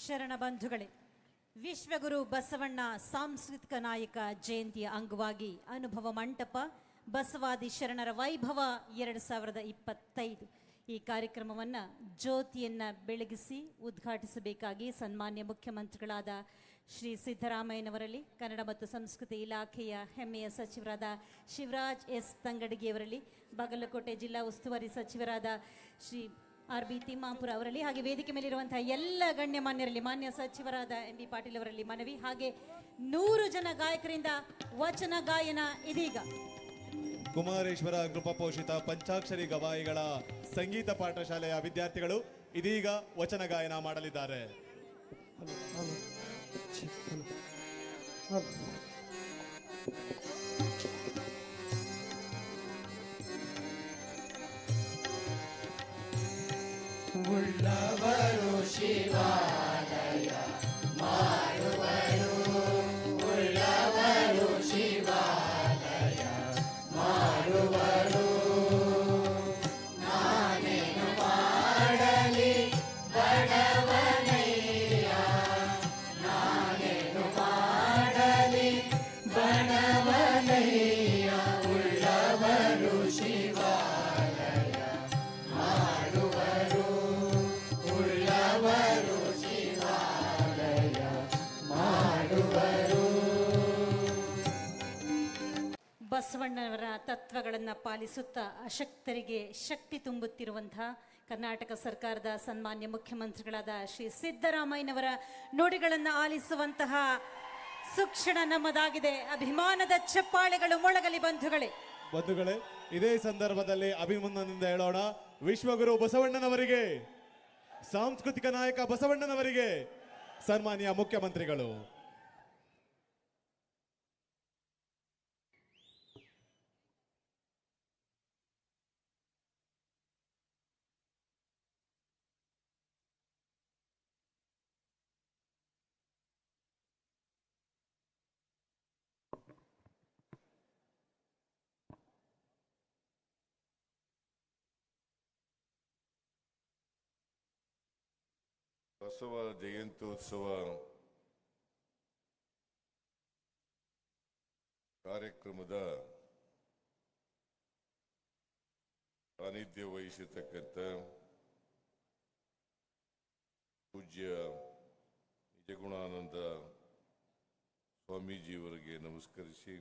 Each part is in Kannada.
ಶರಣ ಬಂಧುಗಳೇ, ವಿಶ್ವಗುರು ಬಸವಣ್ಣ ಸಾಂಸ್ಕೃತಿಕ ನಾಯಕ ಜಯಂತಿಯ ಅಂಗವಾಗಿ ಅನುಭವ ಮಂಟಪ ಬಸವಾದಿ ಶರಣರ ವೈಭವ 2025 ಈ ಕಾರ್ಯಕ್ರಮವನ್ನು ಜ್ಯೋತಿಯನ್ನ ಬೆಳಗಿಸಿ ಉದ್ಘಾಟಿಸಬೇಕಾಗಿ ಸನ್ಮಾನ್ಯ ಮುಖ್ಯಮಂತ್ರಿಗಳಾದ ಶ್ರೀ ಸಿದ್ದರಾಮಯ್ಯನವರಲ್ಲಿ, ಕನ್ನಡ ಮತ್ತು ಸಂಸ್ಕೃತಿ ಇಲಾಖೆಯ ಹೆಮ್ಮೆಯ ಸಚಿವರಾದ ಶಿವರಾಜ್ ಎಸ್ ತಂಗಡಗಿಯವರಲ್ಲಿ, ಬಾಗಲಕೋಟೆ ಜಿಲ್ಲಾ ಉಸ್ತುವಾರಿ ಸಚಿವರಾದ ಶ್ರೀ RB ತಿಮ್ಮಾಪುರ ಅವರಲ್ಲಿ, ಹಾಗೆ ವೇದಿಕೆ ಮೇಲಿರುವಂತಹ ಎಲ್ಲ ಗಣ್ಯಮಾನ್ಯರಲ್ಲಿ, ಮಾನ್ಯ ಸಚಿವರಾದ MB ಪಾಟೀಲ್ ಅವರಲ್ಲಿ ಮನವಿ, ಹಾಗೆ 100 ಜನ ಗಾಯಕರಿಂದ ವಚನ ಗಾಯನ ಇದೀಗ. ಕುಮಾರೇಶ್ವರ ಕೃಪಪೋಷಿತ ಪಂಚಾಕ್ಷರಿ ಗವಾಯಿಗಳ ಸಂಗೀತ ಪಾಠಶಾಲೆಯ ವಿದ್ಯಾರ್ಥಿಗಳು ಇದೀಗ ವಚನ ಗಾಯನ ಮಾಡಲಿದ್ದಾರೆ. ಉಳ್ಳವರು ಶಿವಾಲಯ ಮಾಡುವರು, ಉಳ್ಳವರು ಶಿವಾಲಯ ಮಾಡುವರು. ನಾನೇನು ಮಾಡಲಿ ಬಡವನಯ್ಯ, ನಾನೇನು ಮಾಡಲಿ ಬಡವನಯ್ಯ. ಉಳ್ಳವರು ಶಿವಾಲಯ ಮಾಡುವರು, ಉಳ್ಳವರು ಶಿವಾಲಯ ಮಾಡುವರು. ಬಸವಣ್ಣವರ ತತ್ವಗಳನ್ನು ಪಾಲಿಸುತ್ತಾ ಅಶಕ್ತರಿಗೆ ಶಕ್ತಿ ತುಂಬುತ್ತಿರುವಂತಹ ಕರ್ನಾಟಕ ಸರ್ಕಾರದ ಸನ್ಮಾನ್ಯ ಮುಖ್ಯಮಂತ್ರಿಗಳಾದ ಶ್ರೀ ಸಿದ್ದರಾಮಯ್ಯನವರ ನುಡಿಗಳನ್ನು ಆಲಿಸುವಂತಹ ಸುಕ್ಷಣ ನಮ್ಮದಾಗಿದೆ. ಅಭಿಮಾನದ ಚಪ್ಪಾಳೆಗಳು ಮೊಳಗಲಿ ಬಂಧುಗಳೇ. ಇದೇ ಸಂದರ್ಭದಲ್ಲಿ ಅಭಿಮಾನದಿಂದ ಹೇಳೋಣ, ವಿಶ್ವಗುರು ಬಸವಣ್ಣನವರಿಗೆ, ಸಾಂಸ್ಕೃತಿಕ ನಾಯಕ ಬಸವಣ್ಣನವರಿಗೆ ಸನ್ಮಾನ್ಯ ಮುಖ್ಯಮಂತ್ರಿಗಳು. ಬಸವ ಜಯಂತ್ಯೋತ್ಸವ ಕಾರ್ಯಕ್ರಮದ ಸಾನ್ನಿಧ್ಯ ವಹಿಸಿರ್ತಕ್ಕಂಥ ಪೂಜ್ಯ ನಿಜಗುಣಾನಂದ ಸ್ವಾಮೀಜಿಯವರಿಗೆ ನಮಸ್ಕರಿಸಿ,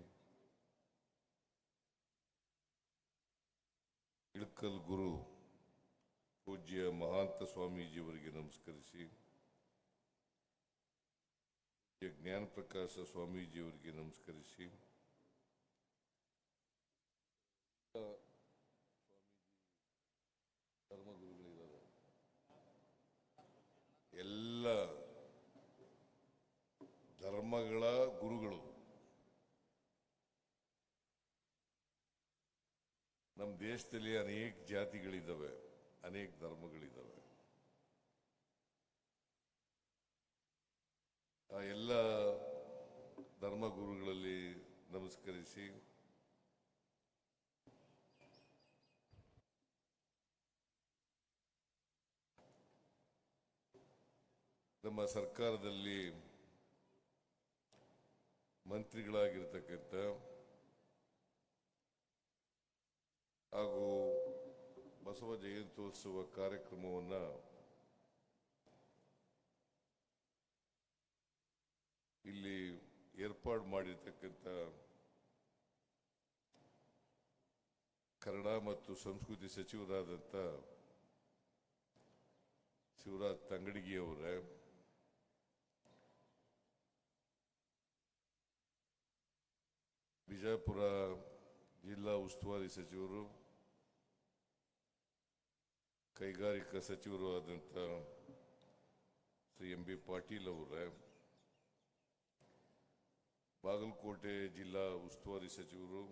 ಇಳಕಲ್ ಗುರು ಪೂಜ್ಯ ಮಹಾಂತ ಸ್ವಾಮೀಜಿಯವರಿಗೆ ನಮಸ್ಕರಿಸಿ, ಜ್ಞಾನ ಪ್ರಕಾಶ ಸ್ವಾಮೀಜಿಯವರಿಗೆ ನಮಸ್ಕರಿಸಿ, ಧರ್ಮಗುರುಗಳಿದ್ದಾರೆ, ಎಲ್ಲ ಧರ್ಮಗಳ ಗುರುಗಳು, ನಮ್ಮ ದೇಶದಲ್ಲಿ ಅನೇಕ ಜಾತಿಗಳಿದ್ದಾವೆ, ಅನೇಕ ಧರ್ಮಗಳಿದ್ದಾವೆ. ಆ ಎಲ್ಲ ಧರ್ಮಗುರುಗಳಲ್ಲಿ ನಮಸ್ಕರಿಸಿ, ನಮ್ಮ ಸರ್ಕಾರದಲ್ಲಿ ಮಂತ್ರಿಗಳಾಗಿರ್ತಕ್ಕಂಥ ಹಾಗೂ ಬಸವ ಜಯಂತ್ಯೋತ್ಸವ ಕಾರ್ಯಕ್ರಮವನ್ನು ಇಲ್ಲಿ ಏರ್ಪಾಡು ಮಾಡಿರ್ತಕ್ಕಂಥ ಕನ್ನಡ ಮತ್ತು ಸಂಸ್ಕೃತಿ ಸಚಿವರಾದಂಥ ಶಿವರಾಜ್ ತಂಗಡಗಿಯವರೇ, ಬಿಜಾಪುರ ಜಿಲ್ಲಾ ಉಸ್ತುವಾರಿ ಸಚಿವರು, ಕೈಗಾರಿಕಾ ಸಚಿವರು ಆದಂಥ ಶ್ರೀ MB ಪಾಟೀಲ್ ಅವರೇ, ಬಾಗಲಕೋಟೆ ಜಿಲ್ಲಾ ಉಸ್ತುವಾರಿ ಸಚಿವರು,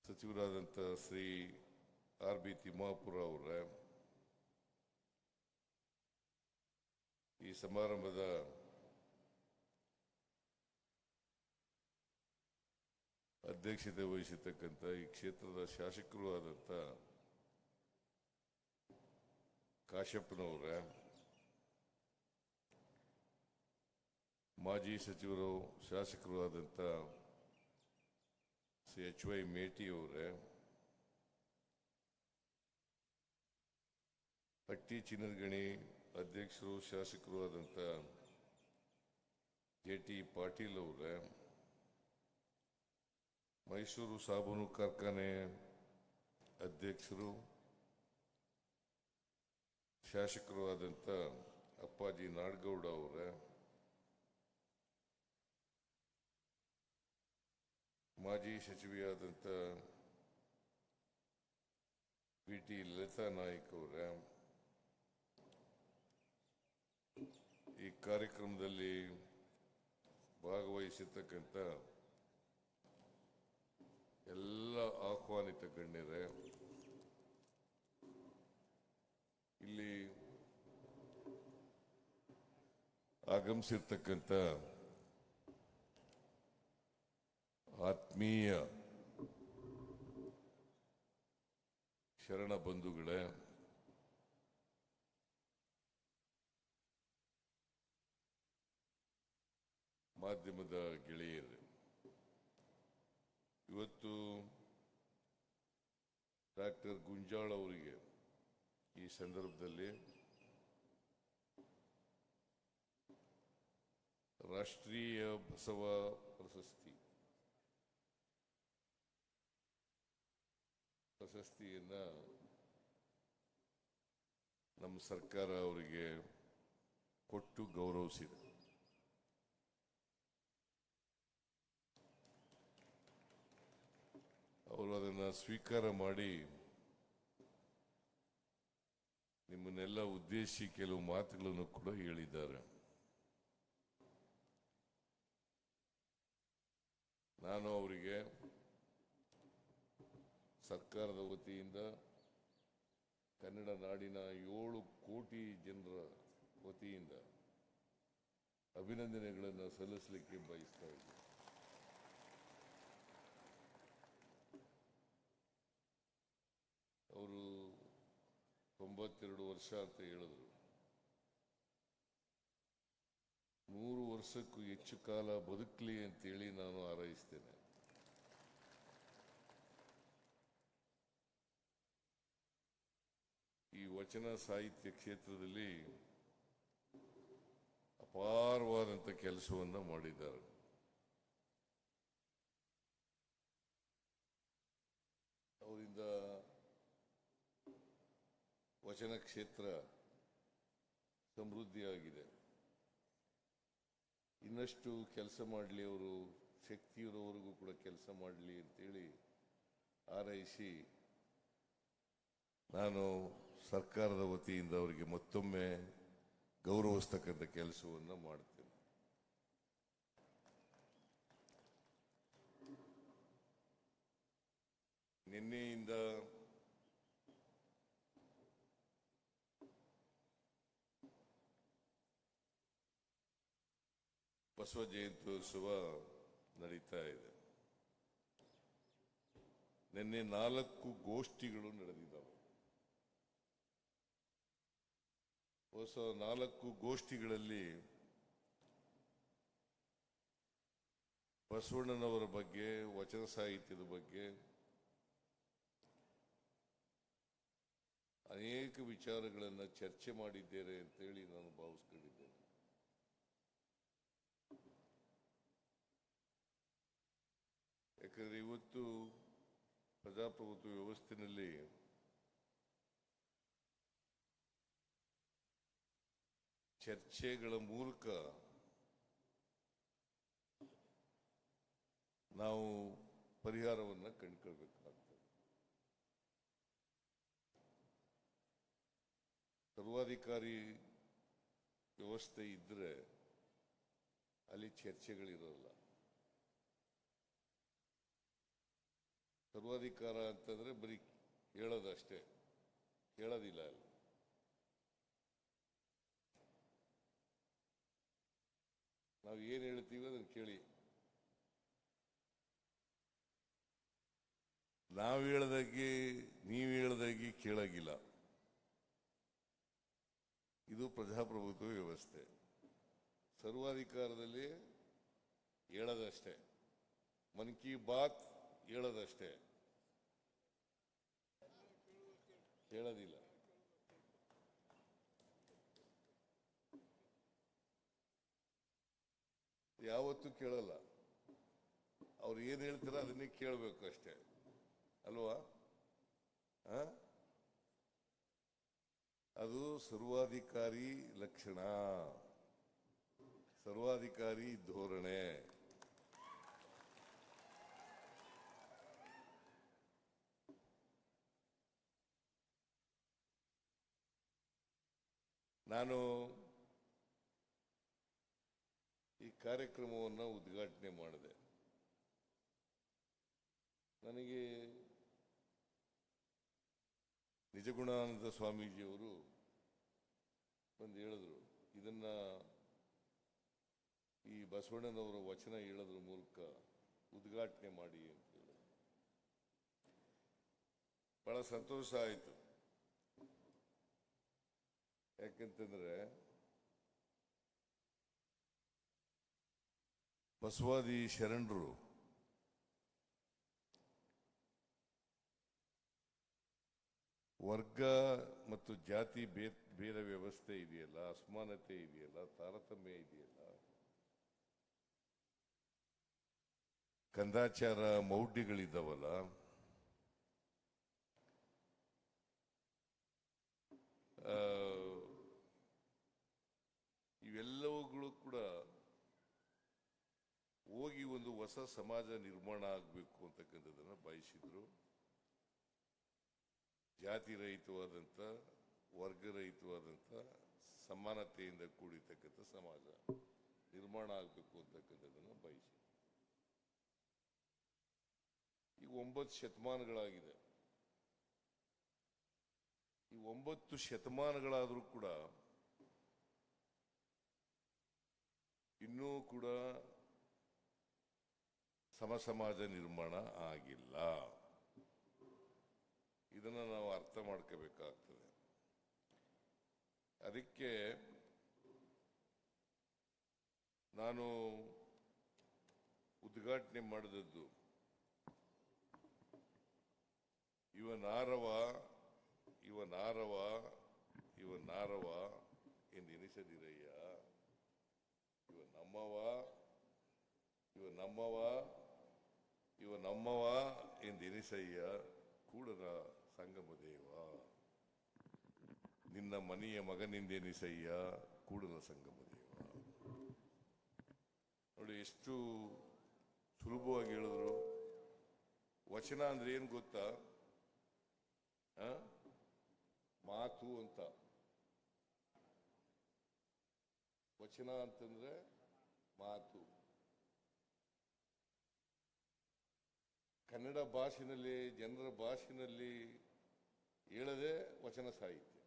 ಸಚಿವರಾದಂಥ ಶ್ರೀ RB ತಿಮ್ಮಾಪುರ ಅವರೇ, ಈ ಸಮಾರಂಭದ ಅಧ್ಯಕ್ಷತೆ ವಹಿಸಿರ್ತಕ್ಕಂಥ ಈ ಕ್ಷೇತ್ರದ ಶಾಸಕರು ಆದಂಥ ಕಾಶ್ಯಪ್ಪನವರ, ಮಾಜಿ ಸಚಿವರು ಶಾಸಕರು ಆದಂಥ ಶ್ರೀ HY ಮೇಟಿಯವರೇ, ಹಟ್ಟಿ ಚಿನ್ನದಗಣಿ ಅಧ್ಯಕ್ಷರು ಶಾಸಕರು ಆದಂಥ JT ಪಾಟೀಲ್ ಅವರೇ, ಮೈಸೂರು ಸಾಬೂನು ಕಾರ್ಖಾನೆ ಅಧ್ಯಕ್ಷರು ಶಾಸಕರು ಆದಂಥ ಅಪ್ಪಾಜಿ ನಾಡಗೌಡ ಅವರೇ, ಮಾಜಿ ಸಚಿವೆಯಾದಂಥ VT ಲಲಿತಾ ನಾಯ್ಕ್ ಅವರೇ, ಈ ಕಾರ್ಯಕ್ರಮದಲ್ಲಿ ಭಾಗವಹಿಸಿರ್ತಕ್ಕಂಥ ಎಲ್ಲ ಆಹ್ವಾನಿತ ಗಣ್ಯರೇ, ಇಲ್ಲಿ ಆಗಮಿಸಿರ್ತಕ್ಕಂಥ ಆತ್ಮೀಯ ಶರಣ ಬಂಧುಗಳೇ, ಮಾಧ್ಯಮದ ಗೆಳೆಯರೇ, ಇವತ್ತು ಡಾಕ್ಟರ್ ಗುಂಜಾಳ್ ಅವರಿಗೆ ಈ ಸಂದರ್ಭದಲ್ಲಿ ರಾಷ್ಟ್ರೀಯ ಬಸವ ಪ್ರಶಸ್ತಿಯನ್ನ ನಮ್ಮ ಸರ್ಕಾರ ಅವರಿಗೆ ಕೊಟ್ಟು ಗೌರವಿಸಿದೆ. ಅವರು ಅದನ್ನು ಸ್ವೀಕಾರ ಮಾಡಿ ನಿಮ್ಮನ್ನೆಲ್ಲ ಉದ್ದೇಶಿಸಿ ಕೆಲವು ಮಾತುಗಳನ್ನು ಕೂಡ ಹೇಳಿದ್ದಾರೆ. ನಾನು ಅವರಿಗೆ ಸರ್ಕಾರದ ವತಿಯಿಂದ ಕನ್ನಡ ನಾಡಿನ 7 ಕೋಟಿ ಜನರ ವತಿಯಿಂದ ಅಭಿನಂದನೆಗಳನ್ನು ಸಲ್ಲಿಸಲಿಕ್ಕೆ ಬಯಸ್ತಾ ಇದ್ದೀನಿ. ಅವರು 92 ವರ್ಷ ಅಂತ ಹೇಳಿದ್ರು. 100 ವರ್ಷಕ್ಕೂ ಹೆಚ್ಚು ಕಾಲ ಬದುಕಲಿ ಅಂತೇಳಿ ನಾನು ಹಾರೈಸ್ತೇನೆ. ಈ ವಚನ ಸಾಹಿತ್ಯ ಕ್ಷೇತ್ರದಲ್ಲಿ ಅಪಾರವಾದಂಥ ಕೆಲಸವನ್ನು ಮಾಡಿದ್ದಾರೆ. ಅವರಿಂದ ವಚನ ಕ್ಷೇತ್ರ ಸಮೃದ್ಧಿಯಾಗಿದೆ. ಇನ್ನಷ್ಟು ಕೆಲಸ ಮಾಡಲಿ, ಅವರು ಶಕ್ತಿಯಿರೋವರೆಗೂ ಕೂಡ ಕೆಲಸ ಮಾಡಲಿ ಅಂತೇಳಿ ಹಾರೈಸಿ ನಾನು ಸರ್ಕಾರದ ವತಿಯಿಂದ ಅವರಿಗೆ ಮತ್ತೊಮ್ಮೆ ಗೌರವಿಸ್ತಕ್ಕಂಥ ಕೆಲಸವನ್ನು ಮಾಡ್ತೇನೆ. ನಿನ್ನೆಯಿಂದ ಬಸವ ಜಯಂತ್ಯೋತ್ಸವ ನಡೀತಾ ಇದೆ. ನಿನ್ನೆ 4 ಗೋಷ್ಠಿಗಳು ನಡೆದಿದ್ದಾವೆ. ಹೊಸ 4 ಗೋಷ್ಠಿಗಳಲ್ಲಿ ಬಸವಣ್ಣನವರ ಬಗ್ಗೆ, ವಚನ ಸಾಹಿತ್ಯದ ಬಗ್ಗೆ ಅನೇಕ ವಿಚಾರಗಳನ್ನು ಚರ್ಚೆ ಮಾಡಿದ್ದೇನೆ ಅಂತೇಳಿ ನಾನು ಭಾವಿಸ್ಕೊಂಡಿದ್ದೇನೆ. ಯಾಕಂದ್ರೆ ಇವತ್ತು ಪ್ರಜಾಪ್ರಭುತ್ವ ವ್ಯವಸ್ಥೆಯಲ್ಲಿ ಚರ್ಚೆಗಳ ಮೂಲಕ ನಾವು ಪರಿಹಾರವನ್ನು ಕಂಡುಕೊಳ್ಬೇಕಾಗ್ತದೆ. ಸರ್ವಾಧಿಕಾರಿ ವ್ಯವಸ್ಥೆ ಇದ್ರೆ ಅಲ್ಲಿ ಚರ್ಚೆಗಳಿರೋಲ್ಲ. ಸರ್ವಾಧಿಕಾರ ಅಂತಂದ್ರೆ ಬರೀ ಹೇಳೋದಷ್ಟೇ, ಕೇಳೋದಿಲ್ಲ ಅಲ್ಲಿ. ನಾವು ಏನು ಹೇಳ್ತೀವಿ ಅದನ್ನು ಕೇಳಿ ನಾವು ಹೇಳ್ದಾಗೆ ನೀವು ಹೇಳ್ದಾಗೆ ಕೇಳಾಗಿಲ್ಲ. ಇದು ಪ್ರಜಾಪ್ರಭುತ್ವ ವ್ಯವಸ್ಥೆ. ಸರ್ವಾಧಿಕಾರದಲ್ಲಿ ಹೇಳೋದಷ್ಟೇ, ಮನ್ ಕಿ ಬಾತ್ ಹೇಳೋದಷ್ಟೇ, ಹೇಳೋದಿಲ್ಲ. ಯಾವತ್ತೂ ಕೇಳಲ್ಲ. ಅವ್ರು ಏನು ಹೇಳ್ತಾರೆ ಅದನ್ನೇ ಕೇಳಬೇಕು ಅಷ್ಟೇ ಅಲ್ವಾ? ಅದು ಸರ್ವಾಧಿಕಾರಿ ಲಕ್ಷಣ, ಸರ್ವಾಧಿಕಾರಿ ಧೋರಣೆ. ನಾನು ಈ ಕಾರ್ಯಕ್ರಮವನ್ನು ಉದ್ಘಾಟನೆ ಮಾಡಿದೆ. ನನಗೆ ನಿಜಗುಣಾನಂದ ಸ್ವಾಮೀಜಿಯವರು ಬಂದು ಹೇಳಿದ್ರು, ಇದನ್ನ ಈ ಬಸವಣ್ಣನವರ ವಚನ ಹೇಳೋದ್ರ ಮೂಲಕ ಉದ್ಘಾಟನೆ ಮಾಡಿ ಅಂತ ಹೇಳಿ. ಬಹಳ ಸಂತೋಷ ಆಯಿತು. ಯಾಕಂತಂದ್ರೆ ಬಸವಾದಿ ಶರಣರು ವರ್ಗ ಮತ್ತು ಜಾತಿ ಭೇದ ವ್ಯವಸ್ಥೆ ಇದೆಯಲ್ಲ, ಅಸಮಾನತೆ ಇದೆಯಲ್ಲ, ತಾರತಮ್ಯ ಇದೆಯಲ್ಲ, ಕಂದಾಚಾರ ಮೌಢ್ಯಗಳಿದ್ದಾವಲ್ಲ, ಇವೆಲ್ಲವುಗಳು ಕೂಡ ಹೋಗಿ ಒಂದು ಹೊಸ ಸಮಾಜ ನಿರ್ಮಾಣ ಆಗಬೇಕು ಅಂತಕ್ಕಂಥದ್ದನ್ನು ಬಯಸಿದ್ರು. ಜಾತಿ ರಹಿತವಾದಂಥ, ವರ್ಗರಹಿತವಾದಂಥ, ಸಮಾನತೆಯಿಂದ ಕೂಡಿರ್ತಕ್ಕಂಥ ಸಮಾಜ ನಿರ್ಮಾಣ ಆಗಬೇಕು ಅಂತಕ್ಕಂಥದ್ದನ್ನು ಬಯಸಿ. ಈಗ 9 ಶತಮಾನಗಳಾಗಿದೆ. ಈ 9 ಶತಮಾನಗಳಾದರೂ ಕೂಡ ಇನ್ನೂ ಕೂಡ ಸಮಾಜ ನಿರ್ಮಾಣ ಆಗಿಲ್ಲ. ಇದನ್ನು ನಾವು ಅರ್ಥ ಮಾಡ್ಕೋಬೇಕಾಗ್ತದೆ. ಅದಕ್ಕೆ ನಾನು ಉದ್ಘಾಟನೆ ಮಾಡಿದದ್ದು ಇವ ನಾರವ ಎಂದೆನಿಸದಿರಯ್ಯ, ಇವ ನಮ್ಮವ ಎಂದೆನಿಸಯ್ಯ ಕೂಡಲ ಸಂಗಮ ದೇವ, ನಿನ್ನ ಮನೆಯ ಮಗನೆಂದೆನಿಸಯ್ಯ ಕೂಡಲ ಸಂಗಮ ದೇವ. ನೋಡಿ ಎಷ್ಟು ಸುಲಭವಾಗಿ ಹೇಳಿದ್ರು. ವಚನ ಅಂದ್ರೆ ಏನು ಗೊತ್ತಾ? ಮಾತು ಅಂತ. ವಚನ ಅಂತಂದ್ರೆ ಮಾತು. ಕನ್ನಡ ಭಾಷೆನಲ್ಲಿ, ಜನರ ಭಾಷೆನಲ್ಲಿ ಹೇಳದೆ ವಚನ ಸಾಹಿತ್ಯ.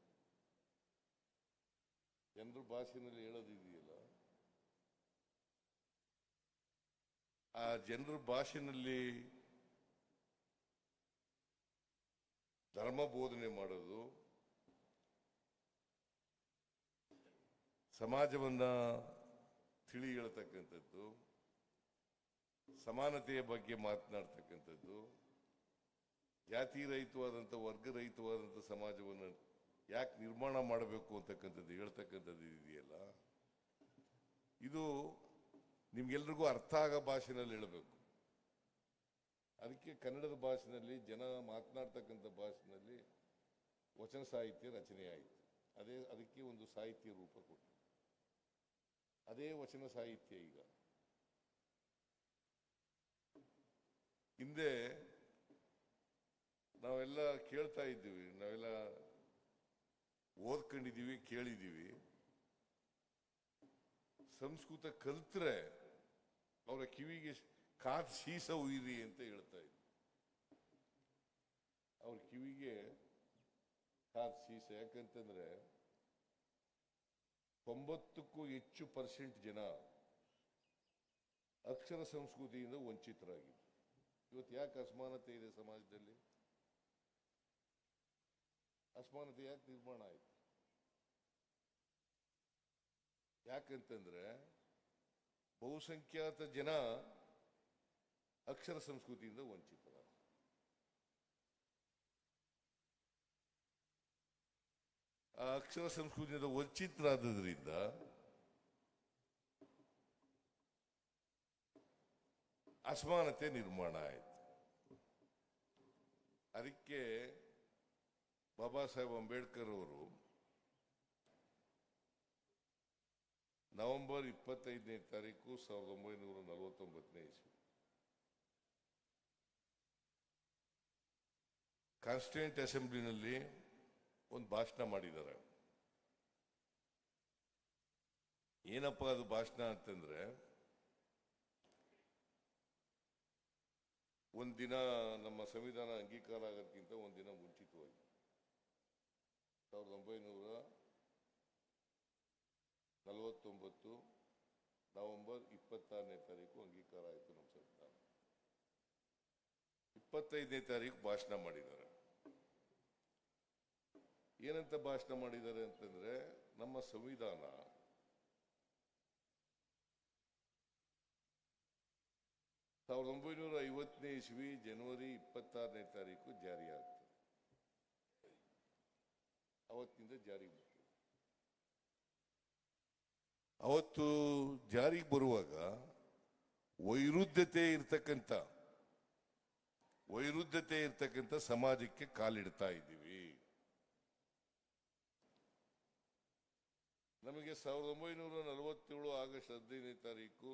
ಜನರ ಭಾಷೆನಲ್ಲಿ ಹೇಳೋದಿದೆಯಲ್ಲ, ಆ ಜನರ ಭಾಷೆನಲ್ಲಿ ಧರ್ಮ ಬೋಧನೆ ಮಾಡೋದು, ಸಮಾಜವನ್ನ ತಿಳಿ ಹೇಳ್ತಕ್ಕಂಥದ್ದು, ಸಮಾನತೆಯ ಬಗ್ಗೆ ಮಾತನಾಡ್ತಕ್ಕಂಥದ್ದು, ಜಾತಿ ರಹಿತವಾದಂಥ, ವರ್ಗರಹಿತವಾದಂಥ ಸಮಾಜವನ್ನು ಯಾಕೆ ನಿರ್ಮಾಣ ಮಾಡಬೇಕು ಅಂತಕ್ಕಂಥದ್ದು ಹೇಳ್ತಕ್ಕಂಥದ್ದು ಇದೆಯಲ್ಲ, ಇದು ನಿಮ್ಗೆಲ್ರಿಗೂ ಅರ್ಥ ಆಗೋ ಭಾಷೆನಲ್ಲಿ ಹೇಳಬೇಕು. ಅದಕ್ಕೆ ಕನ್ನಡದ ಭಾಷೆನಲ್ಲಿ, ಜನ ಮಾತನಾಡ್ತಕ್ಕಂಥ ಭಾಷೆನಲ್ಲಿ ವಚನ ಸಾಹಿತ್ಯ ರಚನೆ ಆಯಿತು. ಅದಕ್ಕೆ ಒಂದು ಸಾಹಿತ್ಯ ರೂಪ ಕೊಟ್ಟು, ಅದೇ ವಚನ ಸಾಹಿತ್ಯ. ಈಗ ಹಿಂದೆ ನಾವೆಲ್ಲ ಕೇಳ್ತಾ ಇದ್ದೀವಿ, ನಾವೆಲ್ಲ ಓದ್ಕೊಂಡಿದ್ದೀವಿ, ಕೇಳಿದ್ದೀವಿ. ಸಂಸ್ಕೃತ ಕಲ್ತ್ರೆ ಅವರ ಕಿವಿಗೆ ಕಾತ್ ಸೀಸ ಉಯ್ರಿ ಅಂತ ಹೇಳ್ತಾ ಇದ್ರು. ಅವ್ರ ಕಿವಿಗೆ ಕಾತ್ ಸೀಸ. ಯಾಕಂತಂದ್ರೆ 90ಕ್ಕೂ ಹೆಚ್ಚು % ಜನ ಅಕ್ಷರ ಸಂಸ್ಕೃತಿಯಿಂದ ವಂಚಿತರಾಗಿದ್ರು. ಇವತ್ತು ಯಾಕೆ ಅಸಮಾನತೆ ಇದೆ ಸಮಾಜದಲ್ಲಿ? ಅಸಮಾನತೆ ಯಾಕೆ ನಿರ್ಮಾಣ ಆಯಿತು? ಯಾಕಂತಂದ್ರೆ ಬಹುಸಂಖ್ಯಾತ ಜನ ಅಕ್ಷರ ಸಂಸ್ಕೃತಿಯಿಂದ ವಂಚಿತರ. ಆ ಅಕ್ಷರ ಸಂಸ್ಕೃತಿಯಿಂದ ವಂಚಿತರಾದ್ರಿಂದ ಅಸಮಾನತೆ ನಿರ್ಮಾಣ ಆಯಿತು. ಅದಕ್ಕೆ ಬಾಬಾ ಸಾಹೇಬ್ ಅಂಬೇಡ್ಕರ್ ಅವರು ನವೆಂಬರ್ 25ನೇ ತಾರೀಕು 1949ನೇ ಇಸ್ವಿ ಕಾನ್ಸ್ಟಿಟ್ಯೂಂಟ್ ಅಸೆಂಬ್ಲಿನಲ್ಲಿ ಒಂದು ಭಾಷಣ ಮಾಡಿದ್ದಾರೆ. ಏನಪ್ಪ ಅದು ಭಾಷಣ ಅಂತಂದ್ರೆ, ಒಂದಿನ ನಮ್ಮ ಸಂವಿಧಾನ ಅಂಗೀಕಾರ ಆಗೋದಕ್ಕಿಂತ ಒಂದಿನ ಮುಂಚಿತವಾಗಿ 1949 ನವೆಂಬರ್ 26ನೇ ತಾರೀಕು ಅಂಗೀಕಾರ ಆಯಿತು ನಮ್ಮ ಸಂವಿಧಾನ. 25ನೇ ತಾರೀಕು ಭಾಷಣ ಮಾಡಿದ್ದಾರೆ. ಏನಂತ ಭಾಷಣ ಮಾಡಿದ್ದಾರೆ ಅಂತಂದ್ರೆ, ನಮ್ಮ ಸಂವಿಧಾನ ಸಾವಿರದ 1950ನೇ ಇಸ್ವಿ ಜನವರಿ 26ನೇ ತಾರೀಕು ಜಾರಿ ಆಗ್ತದೆ. ಅವತ್ತಿನಿಂದ ಜಾರಿಗೆ ಬಂತು. ಅವತ್ತು ಜಾರಿಗೆ ಬರುವಾಗ ವೈರುಧ್ಯತೆ ಇರ್ತಕ್ಕಂಥ ಸಮಾಜಕ್ಕೆ ಕಾಲಿಡ್ತಾ ಇದ್ದೀವಿ. ನಮಗೆ 1947 ಆಗಸ್ಟ್ 15ನೇ ತಾರೀಕು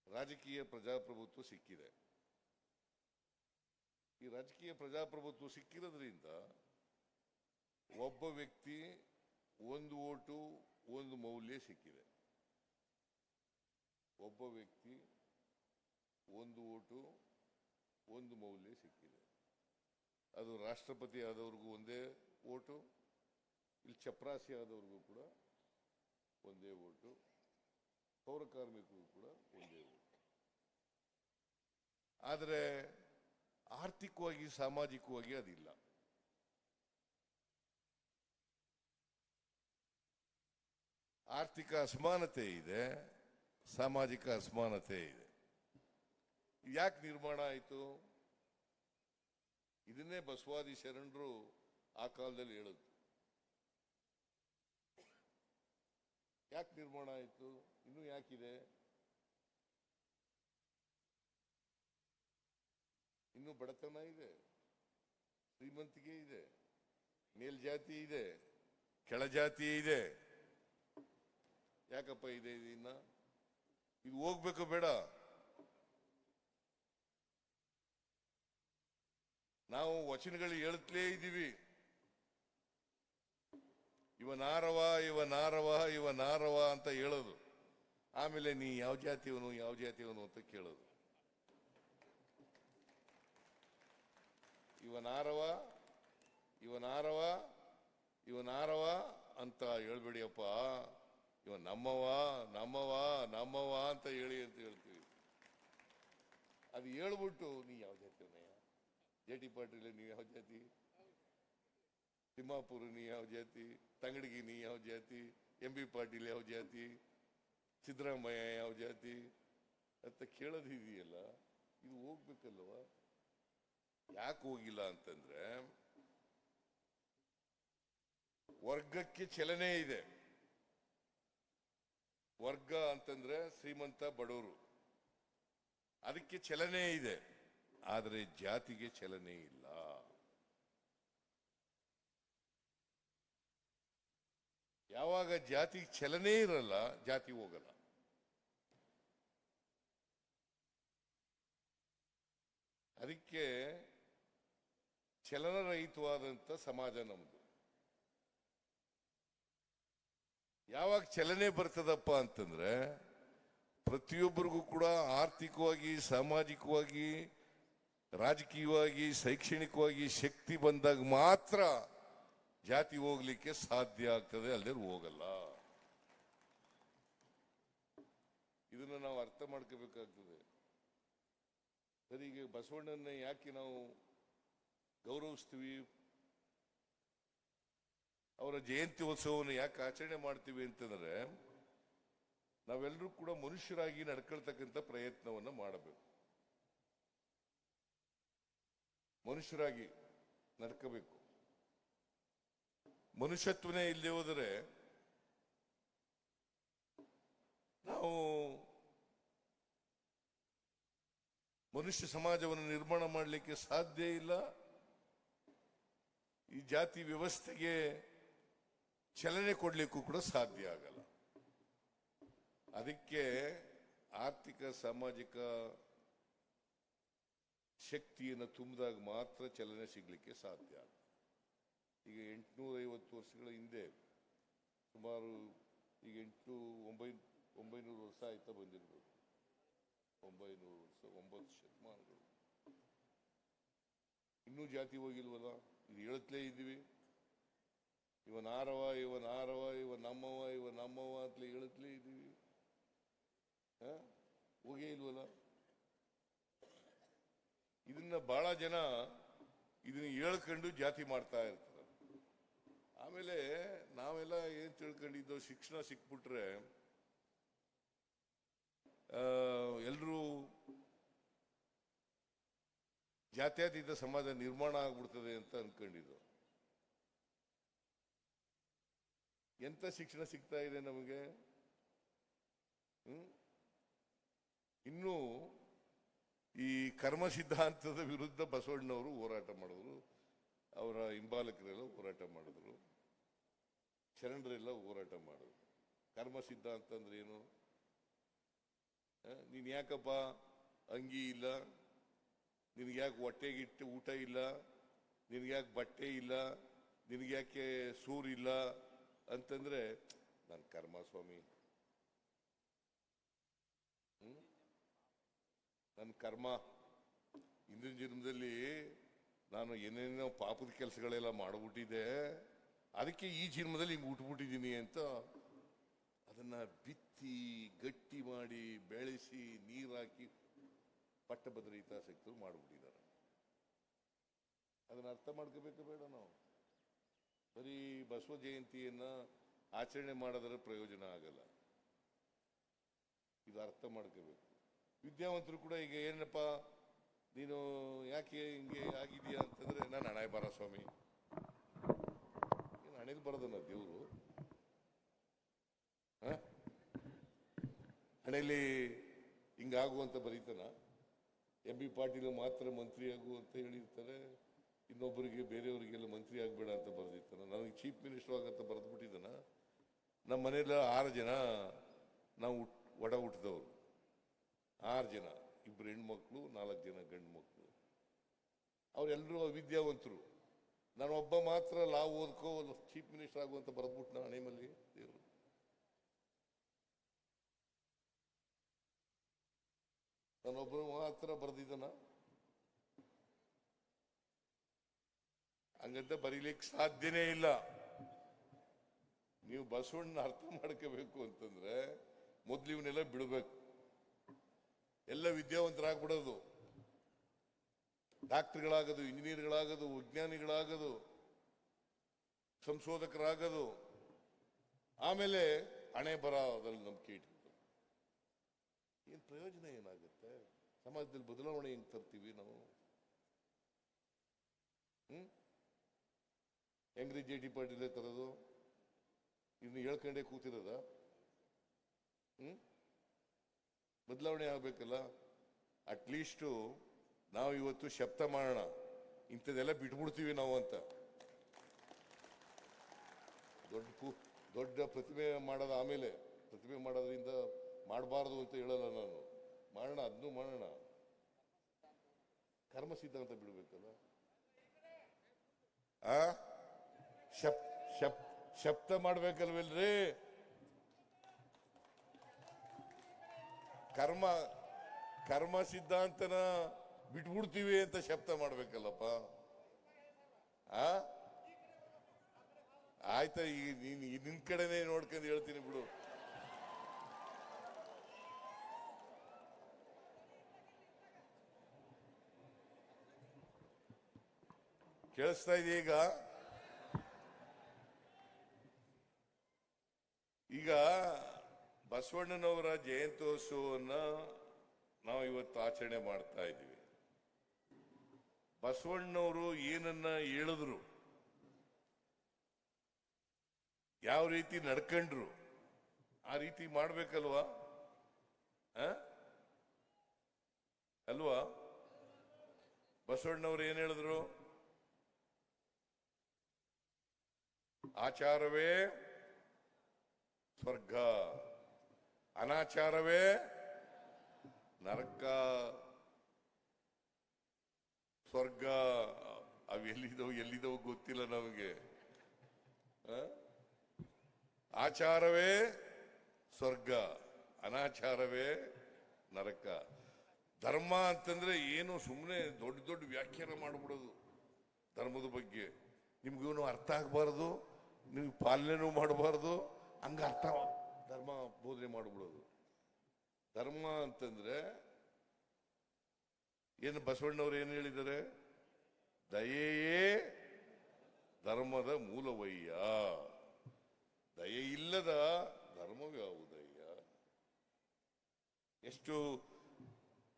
ರಾಜಕೀಯ ಪ್ರಜಾಪ್ರಭುತ್ವ ಸಿಕ್ಕಿದೆ. ಈ ರಾಜಕೀಯ ಪ್ರಜಾಪ್ರಭುತ್ವ ಸಿಕ್ಕಿರೋದ್ರಿಂದ ಒಬ್ಬ ವ್ಯಕ್ತಿ ಒಂದು ಓಟು ಒಂದು ಮೌಲ್ಯ ಸಿಕ್ಕಿದೆ. ಒಬ್ಬ ವ್ಯಕ್ತಿ ಒಂದು ಓಟು ಒಂದು ಮೌಲ್ಯ ಸಿಕ್ಕಿದೆ. ಅದು ರಾಷ್ಟ್ರಪತಿ ಆದವ್ರಿಗೂ ಒಂದೇ ಓಟು, ಇಲ್ಲಿ ಚಪರಾಸಿ ಆದವ್ರಿಗೂ ಕೂಡ ಒಂದೇ ಓಟು, ಪೌರ ಕಾರ್ಮಿಕರಿಗೂ ಕೂಡ ಒಂದೇ ಓಟು. ಆದರೆ ಆರ್ಥಿಕವಾಗಿ ಸಾಮಾಜಿಕವಾಗಿ ಅದಿಲ್ಲ. ಆರ್ಥಿಕ ಅಸಮಾನತೆ ಇದೆ, ಸಾಮಾಜಿಕ ಅಸಮಾನತೆ ಇದೆ. ಯಾಕೆ ನಿರ್ಮಾಣ ಆಯಿತು? ಇದನ್ನೇ ಬಸವಾದಿ ಶರಣರು ಆ ಕಾಲದಲ್ಲಿ ಹೇಳಿದ್ರು. ಯಾಕೆ ನಿರ್ಮಾಣ ಆಯಿತು? ಇನ್ನೂ ಯಾಕಿದೆ? ಇನ್ನೂ ಬಡತನ ಇದೆ, ಶ್ರೀಮಂತಿಕೆ ಇದೆ, ಮೇಲ್ಜಾತಿ ಇದೆ, ಕೆಳಜಾತಿ ಇದೆ. ಯಾಕಪ್ಪ ಇದೆ? ಇದು ಹೋಗ್ಬೇಕು ಬೇಡ? ನಾವು ವಚನಗಳು ಹೇಳುತ್ತಲೇ ಇದ್ದೀವಿ, ಇವನಾರವ ಇವನಾರವ ಇವನಾರವ ಅಂತ ಹೇಳೋದು. ಆಮೇಲೆ ನೀ ಯಾವ ಜಾತಿಯವನು ಅಂತ ಕೇಳೋದು. ಇವನಾರವ ಇವನಾರವ ಇವನಾರವ ಅಂತ ಹೇಳ್ಬೇಡಿಯಪ್ಪ, ಇವ ನಮ್ಮವ ನಮ್ಮವ ನಮ್ಮವ ಅಂತ ಹೇಳಿ ಅಂತ ಹೇಳ್ತೀವಿ. ಅದು ಹೇಳ್ಬಿಟ್ಟು ನೀ ಯಾವ ಜಾತಿಯವನಯ್ಯ? ಜೆ.ಟಿ. ಪಾಟೀಲ್ ನೀ ಯಾವ ಜಾತಿ? ತಿಮ್ಮಾಪುರ ನೀ ಯಾವ ಜಾತಿ? ತಂಗಡಿಗೆ ನೀ ಯಾವ ಜಾತಿ? ಎಂ.ಬಿ. ಪಾಟೀಲ್ ಯಾವ ಜಾತಿ? ಸಿದ್ದರಾಮಯ್ಯ ಯಾವ ಜಾತಿ ಅಂತ ಕೇಳೋದು ಇದೆಯಲ್ಲ, ಇದು ಹೋಗ್ಬೇಕಲ್ವ? ಯಾಕೆ ಹೋಗಿಲ್ಲ ಅಂತಂದ್ರೆ, ವರ್ಗಕ್ಕೆ ಚಲನೆ ಇದೆ. ವರ್ಗ ಅಂತಂದ್ರೆ ಶ್ರೀಮಂತ ಬಡವರು, ಅದಕ್ಕೆ ಚಲನೆ ಇದೆ. ಆದರೆ ಜಾತಿಗೆ ಚಲನೆ ಇಲ್ಲ. ಯಾವಾಗ ಜಾತಿ ಚಲನೆ ಇರಲ್ಲ, ಜಾತಿ ಹೋಗಲ್ಲ. ಅದಕ್ಕೆ ಚಲನರಹಿತವಾದಂಥ ಸಮಾಜ ನಮ್ದು. ಯಾವಾಗ ಚಲನೆ ಬರ್ತದಪ್ಪ ಅಂತಂದ್ರೆ, ಪ್ರತಿಯೊಬ್ಬರಿಗೂ ಕೂಡ ಆರ್ಥಿಕವಾಗಿ, ಸಾಮಾಜಿಕವಾಗಿ, ರಾಜಕೀಯವಾಗಿ, ಶೈಕ್ಷಣಿಕವಾಗಿ ಶಕ್ತಿ ಬಂದಾಗ ಮಾತ್ರ ಜಾತಿ ಹೋಗ್ಲಿಕ್ಕೆ ಸಾಧ್ಯ ಆಗ್ತದೆ, ಅಲ್ಲದೆ ಹೋಗಲ್ಲ. ಇದನ್ನು ನಾವು ಅರ್ಥ ಮಾಡ್ಕೋಬೇಕಾಗ್ತದೆ. ಸರಿ, ಈಗ ಬಸವಣ್ಣನ ಯಾಕೆ ನಾವು ಗೌರವಿಸ್ತೀವಿ, ಅವರ ಜಯಂತಿ ಉತ್ಸವವನ್ನು ಯಾಕೆ ಆಚರಣೆ ಮಾಡ್ತೀವಿ ಅಂತಂದ್ರೆ, ನಾವೆಲ್ಲರೂ ಕೂಡ ಮನುಷ್ಯರಾಗಿ ನಡ್ಕೊಳ್ತಕ್ಕಂಥ ಪ್ರಯತ್ನವನ್ನು ಮಾಡಬೇಕು. ಮನುಷ್ಯರಾಗಿ ನಡ್ಕೋಬೇಕು. ಮನುಷ್ಯತ್ವನೇ ಇಲ್ಲದೆ ಹೋದರೆ ನಾವು ಮನುಷ್ಯ ಸಮಾಜವನ್ನು ನಿರ್ಮಾಣ ಮಾಡಲಿಕ್ಕೆ ಸಾಧ್ಯ ಇಲ್ಲ. ಈ ಜಾತಿ ವ್ಯವಸ್ಥೆಗೆ ಚಲನೆ ಕೊಡಲಿಕ್ಕೂ ಕೂಡ ಸಾಧ್ಯ ಆಗಲ್ಲ. ಅದಕ್ಕೆ ಆರ್ಥಿಕ ಸಾಮಾಜಿಕ ಶಕ್ತಿಯನ್ನು ತುಂಬಿದಾಗ ಮಾತ್ರ ಚಲನೆ ಸಿಗಲಿಕ್ಕೆ ಸಾಧ್ಯ. ಈಗ 850 ವರ್ಷಗಳ ಹಿಂದೆ, ಸುಮಾರು ಈಗ 900 ವರ್ಷ ಆಯ್ತಾ ಬಂದಿರ್ಬೋದು, 900 ವರ್ಷ, 9 ಶತಮಾನಗಳು. ಇನ್ನೂ ಜಾತಿ ಹೋಗಿಲ್ವಲ್ಲ, ಇದು ಹೇಳುತ್ತಲೇ ಇದ್ದೀವಿ. ಇವನ್ ಆರವ, ಇವನ್ ಆರವ, ಇವನ್ ನಮ್ಮವ, ಇವನ್ ನಮ್ಮವ ಅಂತಲೇ ಹೇಳುತ್ತಲೇ ಇದ್ದೀವಿ. ಹೋಗೇ ಇಲ್ವಲ್ಲ. ಇದನ್ನ ಬಹಳ ಜನ ಇದನ್ನ ಹೇಳ್ಕೊಂಡು ಜಾತಿ ಮಾಡ್ತಾ ಇರ್ತಾರೆ. ಆಮೇಲೆ ನಾವೆಲ್ಲ ಏನ್ ತಿಳ್ಕೊಂಡಿದ್ದೋ, ಶಿಕ್ಷಣ ಸಿಕ್ಬಿಟ್ರೆ ಎಲ್ರೂ ಜಾತ್ಯತೀತ ಸಮಾಜ ನಿರ್ಮಾಣ ಆಗ್ಬಿಡ್ತದೆ ಅಂತ ಅನ್ಕೊಂಡಿದ್ದು. ಎಂತ ಶಿಕ್ಷಣ ಸಿಗ್ತಾ ಇದೆ ನಮಗೆ? ಇನ್ನು ಈ ಕರ್ಮ ಸಿದ್ಧಾಂತದ ವಿರುದ್ಧ ಬಸವಣ್ಣವರು ಹೋರಾಟ ಮಾಡಿದ್ರು, ಅವರ ಹಿಂಬಾಲಕರೆಲ್ಲ ಹೋರಾಟ ಮಾಡಿದ್ರು, ಶರಣರೆಲ್ಲ ಹೋರಾಟ ಮಾಡಿದ್ರು. ಕರ್ಮ ಸಿದ್ಧಾಂತ ಅಂದ್ರೆ ಏನು? ನೀನ್ ಯಾಕಪ್ಪ ಅಂಗಿ ಇಲ್ಲ, ನಿನ್ಗೆ ಯಾಕೆ ಹೊಟ್ಟೆಗಿಟ್ಟು ಊಟ ಇಲ್ಲ, ನಿನ್ಗೆ ಯಾಕೆ ಬಟ್ಟೆ ಇಲ್ಲ, ನಿನ್ಗೆ ಯಾಕೆ ಸೂರಿಲ್ಲ ಅಂತಂದ್ರೆ, ನನ್ನ ಕರ್ಮ ಸ್ವಾಮಿ, ನನ್ನ ಕರ್ಮ, ಹಿಂದಿನ ಜನ್ಮದಲ್ಲಿ ನಾನು ಏನೇನೋ ಪಾಪದ ಕೆಲಸಗಳೆಲ್ಲ ಮಾಡ್ಬಿಟ್ಟಿದ್ದೆ, ಅದಕ್ಕೆ ಈ ಜನ್ಮದಲ್ಲಿ ಹಿಂಗೆ ಹುಟ್ಬಿಟ್ಟಿದ್ದೀನಿ ಅಂತ ಅದನ್ನ ಬಿತ್ತಿ ಗಟ್ಟಿ ಮಾಡಿ ಬೆಳೆಸಿ ನೀರು ಹಾಕಿ ಪಟ್ಟಭದ್ರ ಹಿತಾಸಕ್ತರು ಮಾಡ್ಬಿಟ್ಟಿದ್ದಾರೆ. ಅದನ್ನ ಅರ್ಥ ಮಾಡ್ಕೋಬೇಕು ಬೇಡ ನಾವು? ಬರೀ ಬಸವ ಜಯಂತಿಯನ್ನ ಆಚರಣೆ ಮಾಡಿದ್ರೆ ಪ್ರಯೋಜನ ಆಗಲ್ಲ. ಇದು ಅರ್ಥ ಮಾಡ್ಕೋಬೇಕು. ವಿದ್ಯಾವಂತರು ಕೂಡ ಈಗ ಏನಪ್ಪ ನೀನು ಯಾಕೆ ಹಿಂಗೆ ಆಗಿದೆಯಾ ಅಂತಂದ್ರೆ, ನಾನು ಹಣೆ ಬರ ಸ್ವಾಮಿ. ಏನು ಹಣೆಲಿ ಬರೋದನ್ನ ದೇವರು? ಹಣೆಯಲ್ಲಿ ಹಿಂಗಾಗುವಂತ ಬರೀತಾನ? ಎಂ ಬಿ ಪಾಟೀಲ್ ಮಾತ್ರ ಮಂತ್ರಿ ಆಗು ಅಂತ ಹೇಳಿರ್ತಾರೆ, ಇನ್ನೊಬ್ಬರಿಗೆ ಬೇರೆಯವರಿಗೆಲ್ಲ ಮಂತ್ರಿ ಆಗಬೇಡ ಅಂತ ಬರೆದಿರ್ತಾನ. ನನಗೆ ಚೀಫ್ ಮಿನಿಸ್ಟರ್ ಆಗಂತ ಬರೆದ್ಬಿಟ್ಟಿದ್ದಾನ. ನಮ್ಮ ಮನೆಯಲ್ಲ 6 ಜನ ನಾವು ಒಡ ಹುಟ್ಟಿದವರು, 6 ಜನ, 2 ಹೆಣ್ಮಕ್ಳು, 4 ಜನ ಗಂಡು ಮಕ್ಕಳು. ಅವರೆಲ್ಲರೂ ಅವಿದ್ಯಾವಂತರು. ನಾನು ಒಬ್ಬ ಮಾತ್ರ ಲಾವ್ ಓದ್ಕೋ ಚೀಫ್ ಮಿನಿಸ್ಟರ್ ಆಗುವಂತ ಬರೆದ್ಬಿಟ್ನ ಹಣೆ ಮೇಲೆ ದೇವರು. ನಾನೊಬ್ಬರು ಮಾತ್ರ ಬರೆದಿದ್ದಾನ? ಹಂಗಂತ ಬರೀಲಿಕ್ಕೆ ಸಾಧ್ಯನೇ ಇಲ್ಲ. ನೀವು ಬಸವಣ್ಣ ಅರ್ಥ ಮಾಡ್ಕೋಬೇಕು ಅಂತಂದ್ರೆ ಮೊದ್ಲು ಇವನ್ನೆಲ್ಲ ಬಿಡಬೇಕು. ಎಲ್ಲ ವಿದ್ಯಾವಂತರಾಗ್ಬಿಡೋದು, ಡಾಕ್ಟರ್ಗಳಾಗೋದು, ಇಂಜಿನಿಯರ್ಗಳಾಗೋದು, ವಿಜ್ಞಾನಿಗಳಾಗೋದು, ಸಂಶೋಧಕರಾಗೋದು, ಆಮೇಲೆ ಹಣೆ ಬರದಲ್ಲಿ ನಂಬಿಕೆ ಇಟ್ಕೊಂಡು ಏನ್ ಪ್ರಯೋಜನ ಏನಾಗುತ್ತೆ? ಸಮಾಜದಲ್ಲಿ ಬದಲಾವಣೆ ಹೆಂಗ್ ತರ್ತೀವಿ ನಾವು? ಹೆಂಗ್ರಿ JT ಪಾಟೀಲ್ ತರೋದು? ಇನ್ನು ಹೇಳ್ಕೊಂಡೇ ಕೂತಿರೋದ? ಬದಲಾವಣೆ ಆಗ್ಬೇಕಲ್ಲ. ಅಟ್ಲೀಸ್ಟು ನಾವು ಇವತ್ತು ಶಬ್ದ ಮಾಡೋಣ, ಇಂಥದ್ದೆಲ್ಲ ಬಿಟ್ಬಿಡ್ತೀವಿ ನಾವು ಅಂತ. ದೊಡ್ಡ ಪ್ರತಿಮೆ ಮಾಡೋದು ಆಮೇಲೆ, ಪ್ರತಿಮೆ ಮಾಡೋದ್ರಿಂದ ಮಾಡಬಾರ್ದು ಅಂತ ಹೇಳಲ್ಲ ನಾನು. ಮಾಡೋಣ, ಅದನ್ನು ಮಾಡೋಣ. ಕರ್ಮ ಸಿದ್ಧಾಂತ ಬಿಡ್ಬೇಕಲ್ಲ. ಶಬ್ದ ಮಾಡ್ಬೇಕಲ್ವಲ್ರಿ? ಕರ್ಮ ಸಿದ್ಧಾಂತನ ಬಿಟ್ಬಿಡ್ತೀವಿ ಅಂತ ಶಬ್ದ ಮಾಡ್ಬೇಕಲ್ಲಪ್ಪ. ಆಯ್ತಾ, ಈಗ ನಿನ್ ಕಡೆನೆ ನೋಡ್ಕೊಂಡು ಹೇಳ್ತೀನಿ ಬಿಡು. ಕೇಳಿಸ್ತಾ ಇದೆ ಈಗ ಬಸವಣ್ಣನವರ ಜಯಂತ್ಯೋತ್ಸವವನ್ನ ನಾವು ಇವತ್ತು ಆಚರಣೆ ಮಾಡ್ತಾ ಇದ್ದೀವಿ. ಬಸವಣ್ಣನವರು ಏನನ್ನ ಹೇಳಿದ್ರು, ಯಾವ ರೀತಿ ನಡ್ಕೊಂಡ್ರು, ಆ ರೀತಿ ಮಾಡ್ಬೇಕಲ್ವಾ? ಅಲ್ವಾ? ಬಸವಣ್ಣವ್ರು ಏನ್ ಹೇಳಿದ್ರು? ಆಚಾರವೇ ಸ್ವರ್ಗ, ಅನಾಚಾರವೇ ನರಕ. ಸ್ವರ್ಗ ಅವು ಎಲ್ಲಿದವು ಗೊತ್ತಿಲ್ಲ ನಮಗೆ. ಆಚಾರವೇ ಸ್ವರ್ಗ, ಅನಾಚಾರವೇ ನರಕ. ಧರ್ಮ ಅಂತಂದ್ರೆ ಏನು ಸುಮ್ಮನೆ ದೊಡ್ಡ ದೊಡ್ಡ ವ್ಯಾಖ್ಯಾನ ಮಾಡ್ಬಿಡೋದು ಧರ್ಮದ ಬಗ್ಗೆ. ನಿಮ್ಗೇನು ಅರ್ಥ ಆಗಬಾರ್ದು, ನೀವು ಪಾಲನೆನೂ ಮಾಡಬಾರ್ದು, ಹಂಗ ಅರ್ಥ ಧರ್ಮ ಬೋಧನೆ ಮಾಡ್ಬಿಡೋದು. ಧರ್ಮ ಅಂತಂದ್ರೆ ಏನು? ಬಸವಣ್ಣವ್ರು ಏನು ಹೇಳಿದ್ದಾರೆ? ದಯೆಯೇ ಧರ್ಮದ ಮೂಲವಯ್ಯ, ದಯೆ ಇಲ್ಲದ ಧರ್ಮವ್ಯಾವುದಯ್ಯ.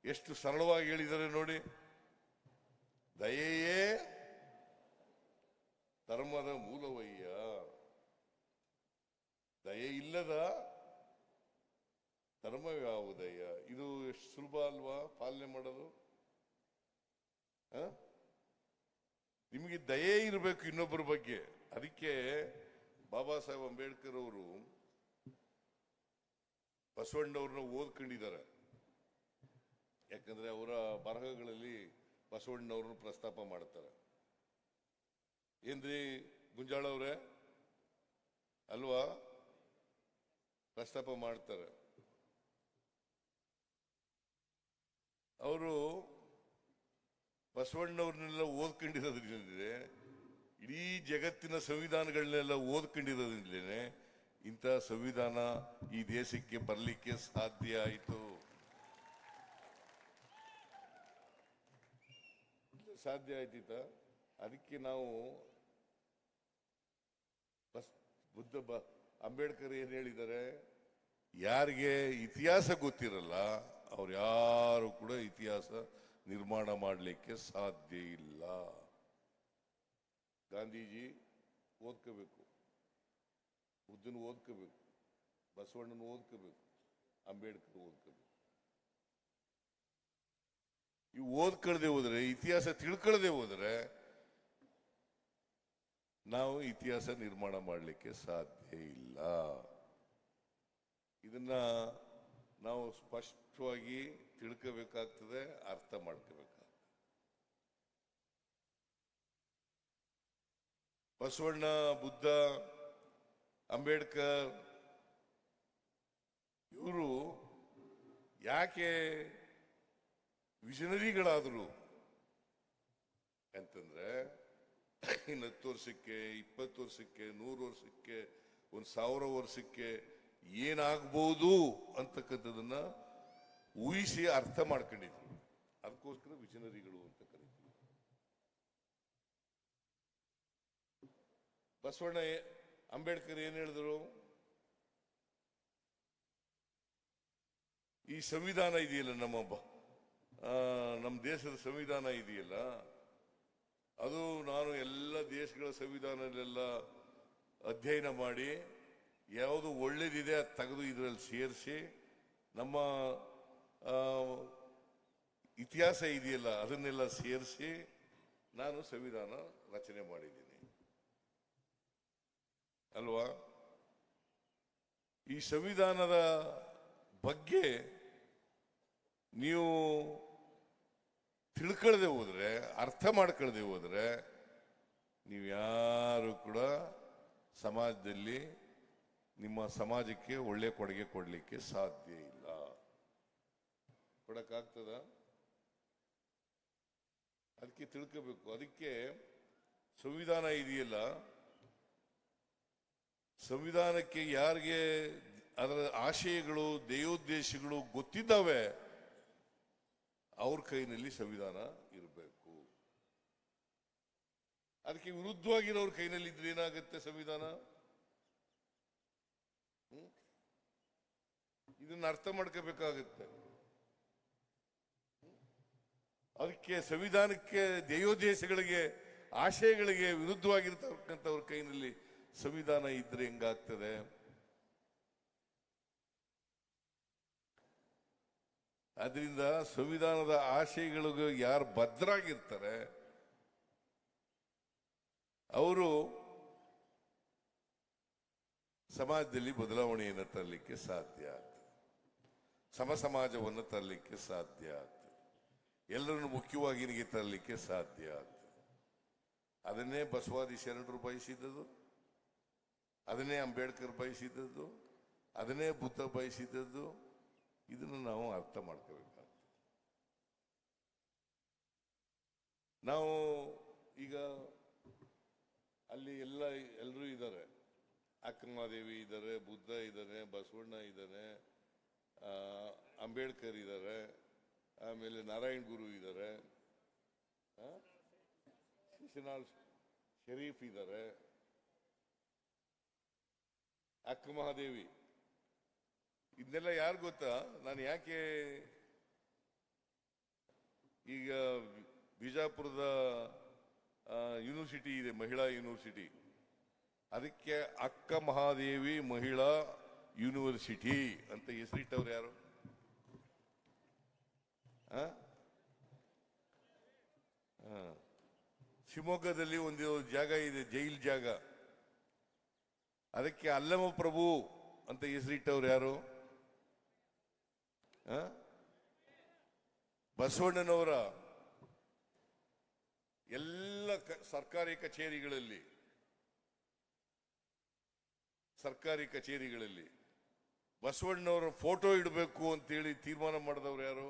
ಎಷ್ಟು ಸರಳವಾಗಿ ಹೇಳಿದ್ದಾರೆ ನೋಡಿ. ದಯೆಯೇ ಧರ್ಮದ ಮೂಲವಯ್ಯ, ದಯೆ ಇಲ್ಲದ ಧರ್ಮವ್ಯಾವುದಯ್ಯ. ಇದು ಎಷ್ಟು ಸುಲಭ ಅಲ್ವಾ ಪಾಲನೆ ಮಾಡೋದು? ನಿಮಗೆ ದಯೆ ಇರಬೇಕು ಇನ್ನೊಬ್ಬರ ಬಗ್ಗೆ. ಅದಕ್ಕೆ ಬಾಬಾ ಸಾಹೇಬ್ ಅಂಬೇಡ್ಕರ್ ಅವರು ಬಸವಣ್ಣವ್ರನ್ನ ಓದ್ಕೊಂಡಿದ್ದಾರೆ. ಯಾಕಂದ್ರೆ ಅವರ ಬರಹಗಳಲ್ಲಿ ಬಸವಣ್ಣವ್ರನ್ನ ಪ್ರಸ್ತಾಪ ಮಾಡ್ತಾರೆ. ಏನ್ರಿ ಗುಂಜಾಳ ಅವ್ರೆ ಅಲ್ವಾ? ಪ್ರಸ್ತಾಪ ಮಾಡ್ತಾರೆ. ಅವರು ಬಸವಣ್ಣವ್ರನ್ನೆಲ್ಲ ಓದ್ಕೊಂಡಿರೋದ್ರಿಂದಲೇ, ಇಡೀ ಜಗತ್ತಿನ ಸಂವಿಧಾನಗಳನ್ನೆಲ್ಲ ಓದ್ಕೊಂಡಿರೋದ್ರಿಂದಲೇ ಇಂಥ ಸಂವಿಧಾನ ಈ ದೇಶಕ್ಕೆ ಬರಲಿಕ್ಕೆ ಸಾಧ್ಯ ಆಯಿತು. ಸಾಧ್ಯ ಆಯ್ತಿತ್ತ? ಅದಕ್ಕೆ ನಾವು ಅಂಬೇಡ್ಕರ್ ಏನ್ ಹೇಳಿದ್ದಾರೆ? ಯಾರಿಗೆ ಇತಿಹಾಸ ಗೊತ್ತಿರಲ್ಲ ಅವ್ರು ಯಾರು ಕೂಡ ಇತಿಹಾಸ ನಿರ್ಮಾಣ ಮಾಡಲಿಕ್ಕೆ ಸಾಧ್ಯ ಇಲ್ಲ. ಗಾಂಧೀಜಿ ಓದ್ಕೋಬೇಕು, ಬುದ್ಧನ ಓದ್ಕೋಬೇಕು, ಬಸವಣ್ಣನ ಓದ್ಕೋಬೇಕು, ಅಂಬೇಡ್ಕರ್ ಓದ್ಕೋಬೇಕು. ಇವು ಓದ್ಕೊಳ್ಳದೆ ಹೋದ್ರೆ, ಇತಿಹಾಸ ತಿಳ್ಕೊಳ್ಳದೆ ಹೋದ್ರೆ ನಾವು ಇತಿಹಾಸ ನಿರ್ಮಾಣ ಮಾಡಲಿಕ್ಕೆ ಸಾಧ್ಯ ಇಲ್ಲ. ಇದನ್ನ ನಾವು ಸ್ಪಷ್ಟವಾಗಿ ತಿಳ್ಕೋಬೇಕಾಗ್ತದೆ, ಅರ್ಥ ಮಾಡ್ಕೋಬೇಕಾಗ್ತದೆ. ಬಸವಣ್ಣ, ಬುದ್ಧ, ಅಂಬೇಡ್ಕರ್ ಇವರು ಯಾಕೆ ವಿಷನರಿಗಳಾದರು ಅಂತಂದ್ರೆ, ಇನ್ನು 10 ವರ್ಷಕ್ಕೆ, 20 ವರ್ಷಕ್ಕೆ, 100 ವರ್ಷಕ್ಕೆ, 1000 ವರ್ಷಕ್ಕೆ ಏನಾಗಬಹುದು ಅಂತಕ್ಕಂಥದನ್ನ ಊಹಿಸಿ ಅರ್ಥ ಮಾಡ್ಕೊಂಡಿದ್ರು. ಅದಕ್ಕೋಸ್ಕರ ವಿಷನರಿಗಳು ಅಂತ ಕರೀತೀವಿ. ಬಸವಣ್ಣ, ಅಂಬೇಡ್ಕರ್ ಏನ್ ಹೇಳಿದ್ರು? ಈ ಸಂವಿಧಾನ ಇದೆಯಲ್ಲ, ನಮ್ಮ ದೇಶದ ಸಂವಿಧಾನ ಇದೆಯಲ್ಲ, ಅದು ನಾನು ಎಲ್ಲ ದೇಶಗಳ ಸಂವಿಧಾನದಲ್ಲೆಲ್ಲ ಅಧ್ಯಯನ ಮಾಡಿ ಯಾವುದು ಒಳ್ಳೇದಿದೆ ಅದು ತೆಗೆದು ಇದರಲ್ಲಿ ಸೇರಿಸಿ ನಮ್ಮ ಇತಿಹಾಸ ಇದೆಯಲ್ಲ ಅದನ್ನೆಲ್ಲ ಸೇರಿಸಿ ನಾನು ಸಂವಿಧಾನ ರಚನೆ ಮಾಡಿದ್ದೀನಿ ಅಲ್ವಾ? ಈ ಸಂವಿಧಾನದ ಬಗ್ಗೆ ನೀವು ತಿಳ್ಕೊಳ್ಳದೆ ಹೋದ್ರೆ, ಅರ್ಥ ಮಾಡ್ಕೊಳ್ಳದೆ ಹೋದ್ರೆ, ನೀವು ಯಾರು ಕೂಡ ಸಮಾಜದಲ್ಲಿ ನಿಮ್ಮ ಸಮಾಜಕ್ಕೆ ಒಳ್ಳೆ ಕೊಡುಗೆ ಕೊಡಲಿಕ್ಕೆ ಸಾಧ್ಯ ಇಲ್ಲ. ಕೊಡಕ್ಕಾಗ್ತದ? ಅದಕ್ಕೆ ತಿಳ್ಕೋಬೇಕು. ಅದಕ್ಕೆ ಸಂವಿಧಾನ ಇದೆಯಲ್ಲ, ಸಂವಿಧಾನಕ್ಕೆ ಯಾರಿಗೆ ಅದರ ಆಶಯಗಳು, ಧ್ಯೇಯೋದ್ದೇಶಗಳು ಗೊತ್ತಿದ್ದಾವೆ ಅವ್ರ ಕೈನಲ್ಲಿ ಸಂವಿಧಾನ ಇರಬೇಕು. ಅದಕ್ಕೆ ವಿರುದ್ಧವಾಗಿರೋರ ಕೈನಲ್ಲಿ ಇದ್ರೆ ಏನಾಗುತ್ತೆ ಸಂವಿಧಾನ? ಇದನ್ನ ಅರ್ಥ ಮಾಡ್ಕೋಬೇಕಾಗುತ್ತೆ. ಅದಕ್ಕೆ ಸಂವಿಧಾನಕ್ಕೆ, ಧ್ಯೇಯೋದ್ದೇಶಗಳಿಗೆ, ಆಶಯಗಳಿಗೆ ವಿರುದ್ಧವಾಗಿರ್ತಕ್ಕಂಥವ್ರ ಕೈನಲ್ಲಿ ಸಂವಿಧಾನ ಇದ್ರೆ ಹೆಂಗಾಗ್ತದೆ? ಅದರಿಂದ ಸಂವಿಧಾನದ ಆಶಯಗಳಿಗೆ ಯಾರು ಬದ್ಧರಾಗಿರ್ತಾರೆ ಅವರು ಸಮಾಜದಲ್ಲಿ ಬದಲಾವಣೆಯನ್ನು ತರಲಿಕ್ಕೆ ಸಾಧ್ಯ ಆಗ್ತದೆ, ಸಮಾಜವನ್ನು ತರಲಿಕ್ಕೆ ಸಾಧ್ಯ ಆಗ್ತದೆ, ಎಲ್ಲರನ್ನು ಮುಖ್ಯವಾಹಿನಿಗೆ ತರಲಿಕ್ಕೆ ಸಾಧ್ಯ ಆಗ್ತದೆ. ಅದನ್ನೇ ಬಸವಾದಿ ಶರಣರು ಬಯಸಿದ್ದದು, ಅದನ್ನೇ ಅಂಬೇಡ್ಕರ್ ಬಯಸಿದ್ದದ್ದು, ಅದನ್ನೇ ಬುದ್ಧ ಬಯಸಿದ್ದದ್ದು. ಇದನ್ನು ನಾವು ಅರ್ಥ ಮಾಡ್ಕೋಬೇಕಾಗ್ತದೆ. ನಾವು ಈಗ ಅಲ್ಲಿ ಎಲ್ಲರೂ ಇದ್ದಾರೆ, ಅಕ್ಕಮಹಾದೇವಿ ಇದ್ದಾರೆ, ಬುದ್ಧ ಇದ್ದಾನೆ, ಬಸವಣ್ಣ ಇದ್ದಾನೆ, ಅಂಬೇಡ್ಕರ್ ಇದ್ದಾರೆ, ಆಮೇಲೆ ನಾರಾಯಣ ಗುರು ಇದ್ದಾರೆ, ಶಿಶುನಾಳ್ ಶರೀಫ್ ಇದ್ದಾರೆ, ಅಕ್ಕಮಹಾದೇವಿ. ಇದನ್ನೆಲ್ಲ ಯಾರು ಗೊತ್ತಾ? ನಾನು ಯಾಕೆ ಈಗ ಬಿಜಾಪುರದ ಯೂನಿವರ್ಸಿಟಿ ಇದೆ, ಮಹಿಳಾ ಯೂನಿವರ್ಸಿಟಿ, ಅದಕ್ಕೆ ಅಕ್ಕ ಮಹಾದೇವಿ ಮಹಿಳಾ ಯೂನಿವರ್ಸಿಟಿ ಅಂತ ಹೆಸರಿಟ್ಟವ್ರು ಯಾರು? ಶಿವಮೊಗ್ಗದಲ್ಲಿ ಒಂದು ಜಾಗ ಇದೆ, ಜೈಲ್ ಜಾಗ, ಅದಕ್ಕೆ ಅಲ್ಲಮ ಪ್ರಭು ಅಂತ ಹೆಸರಿಟ್ಟವ್ರು ಯಾರು? ಬಸವಣ್ಣನವರ ಎಲ್ಲ ಸರ್ಕಾರಿ ಕಚೇರಿಗಳಲ್ಲಿ ಬಸವಣ್ಣವರ ಫೋಟೋ ಇಡಬೇಕು ಅಂತೇಳಿ ತೀರ್ಮಾನ ಮಾಡಿದವ್ರು ಯಾರು?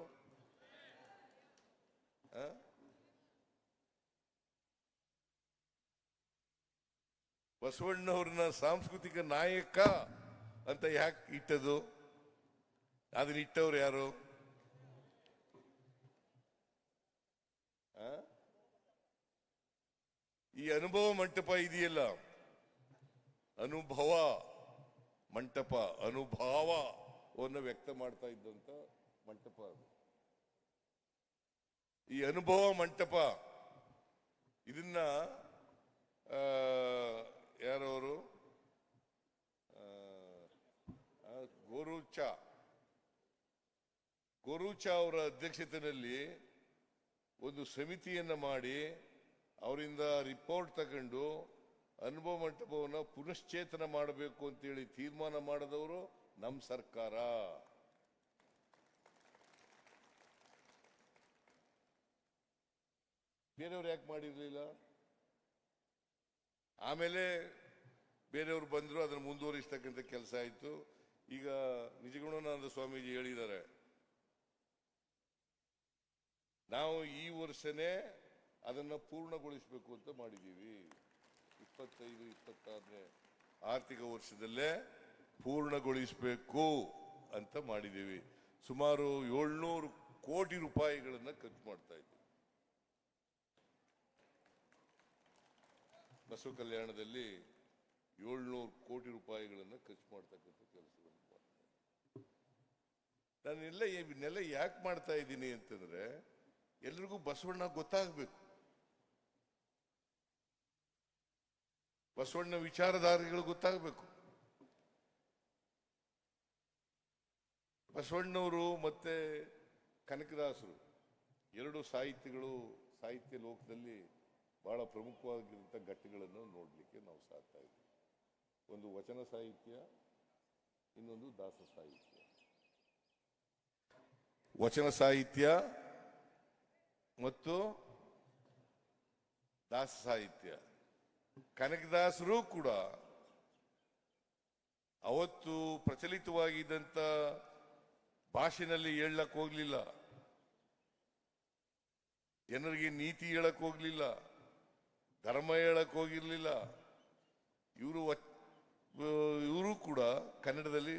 ಬಸವಣ್ಣವ್ರನ್ನ ಸಾಂಸ್ಕೃತಿಕ ನಾಯಕ ಅಂತ ಯಾಕೆ ಇಟ್ಟದು? ಅದನ್ನ ಇಟ್ಟವ್ರು ಯಾರು? ಈ ಅನುಭವ ಮಂಟಪ ಇದೆಯಲ್ಲ, ಅನುಭವ ಮಂಟಪ, ಅನುಭಾವವನ್ನು ವ್ಯಕ್ತ ಮಾಡ್ತಾ ಇದ್ದಂತ ಮಂಟಪ ಅದು. ಈ ಅನುಭವ ಮಂಟಪ ಇದನ್ನ ಯಾರವರು ಗೋರೂಚ ಅವರ ಅಧ್ಯಕ್ಷತೆಯಲ್ಲಿ ಒಂದು ಸಮಿತಿಯನ್ನ ಮಾಡಿ ಅವರಿಂದ ರಿಪೋರ್ಟ್ ತಗೊಂಡು ಅನುಭವ ಮಂಟಪವನ್ನು ಪುನಶ್ಚೇತನ ಮಾಡಬೇಕು ಅಂತೇಳಿ ತೀರ್ಮಾನ ಮಾಡಿದವರು ನಮ್ಮ ಸರ್ಕಾರ. ಬೇರೆಯವ್ರು ಯಾಕೆ ಮಾಡಿರ್ಲಿಲ್ಲ? ಆಮೇಲೆ ಬೇರೆಯವರು ಬಂದ್ರು, ಅದನ್ನು ಮುಂದುವರಿಸ್ತಕ್ಕಂಥ ಕೆಲಸ ಆಯ್ತು. ಈಗ ನಿಜಗುಣಾನಂದ ಸ್ವಾಮೀಜಿ ಹೇಳಿದ್ದಾರೆ, ನಾವು ಈ ವರ್ಷನೇ ಅದನ್ನ ಪೂರ್ಣಗೊಳಿಸಬೇಕು ಅಂತ ಮಾಡಿದ್ದೀವಿ. 25-26ನೇ ಆರ್ಥಿಕ ವರ್ಷದಲ್ಲೇ ಪೂರ್ಣಗೊಳಿಸಬೇಕು ಅಂತ ಮಾಡಿದ್ದೀವಿ. ಸುಮಾರು 700 ಕೋಟಿ ರೂಪಾಯಿಗಳನ್ನ ಖರ್ಚು ಮಾಡ್ತಾ ಇದ್ದೀವಿ. ಬಸವ ಕಲ್ಯಾಣದಲ್ಲಿ 700 ಕೋಟಿ ರೂಪಾಯಿಗಳನ್ನ ಖರ್ಚು ಮಾಡ್ತಕ್ಕಂಥ ಕೆಲಸವನ್ನು ಮಾಡ್ತಾರೆ. ನಾನೆಲ್ಲ ಇವನ್ನೆಲ್ಲ ಯಾಕೆ ಮಾಡ್ತಾ ಇದ್ದೀನಿ ಅಂತಂದ್ರೆ ಎಲ್ರಿಗೂ ಬಸವಣ್ಣ ಗೊತ್ತಾಗಬೇಕು, ಬಸವಣ್ಣ ವಿಚಾರಧಾರೆಗಳು ಗೊತ್ತಾಗಬೇಕು. ಬಸವಣ್ಣವರು ಮತ್ತೆ ಕನಕದಾಸರು ಎರಡು ಸಾಹಿತ್ಯ ಲೋಕದಲ್ಲಿ ಬಹಳ ಪ್ರಮುಖವಾಗಿರುವಂಥ ಘಟ್ಟಗಳನ್ನು ನೋಡಲಿಕ್ಕೆ ನಾವು ಸಾಧ್ಯ ಇದ್ದೀವಿ. ಒಂದು ವಚನ ಸಾಹಿತ್ಯ, ಇನ್ನೊಂದು ದಾಸ ಸಾಹಿತ್ಯ. ವಚನ ಸಾಹಿತ್ಯ ಮತ್ತು ದಾಸ ಸಾಹಿತ್ಯ. ಕನಕದಾಸರು ಕೂಡ ಅವತ್ತು ಪ್ರಚಲಿತವಾಗಿದ್ದಂಥ ಭಾಷೆನಲ್ಲಿ ಹೇಳಕ್ ಹೋಗ್ಲಿಲ್ಲ, ಜನರಿಗೆ ನೀತಿ ಹೇಳಕ್ ಹೋಗ್ಲಿಲ್ಲ, ಧರ್ಮ ಹೇಳಕ್ ಹೋಗಿರ್ಲಿಲ್ಲ. ಇವರು ಕೂಡ ಕನ್ನಡದಲ್ಲಿ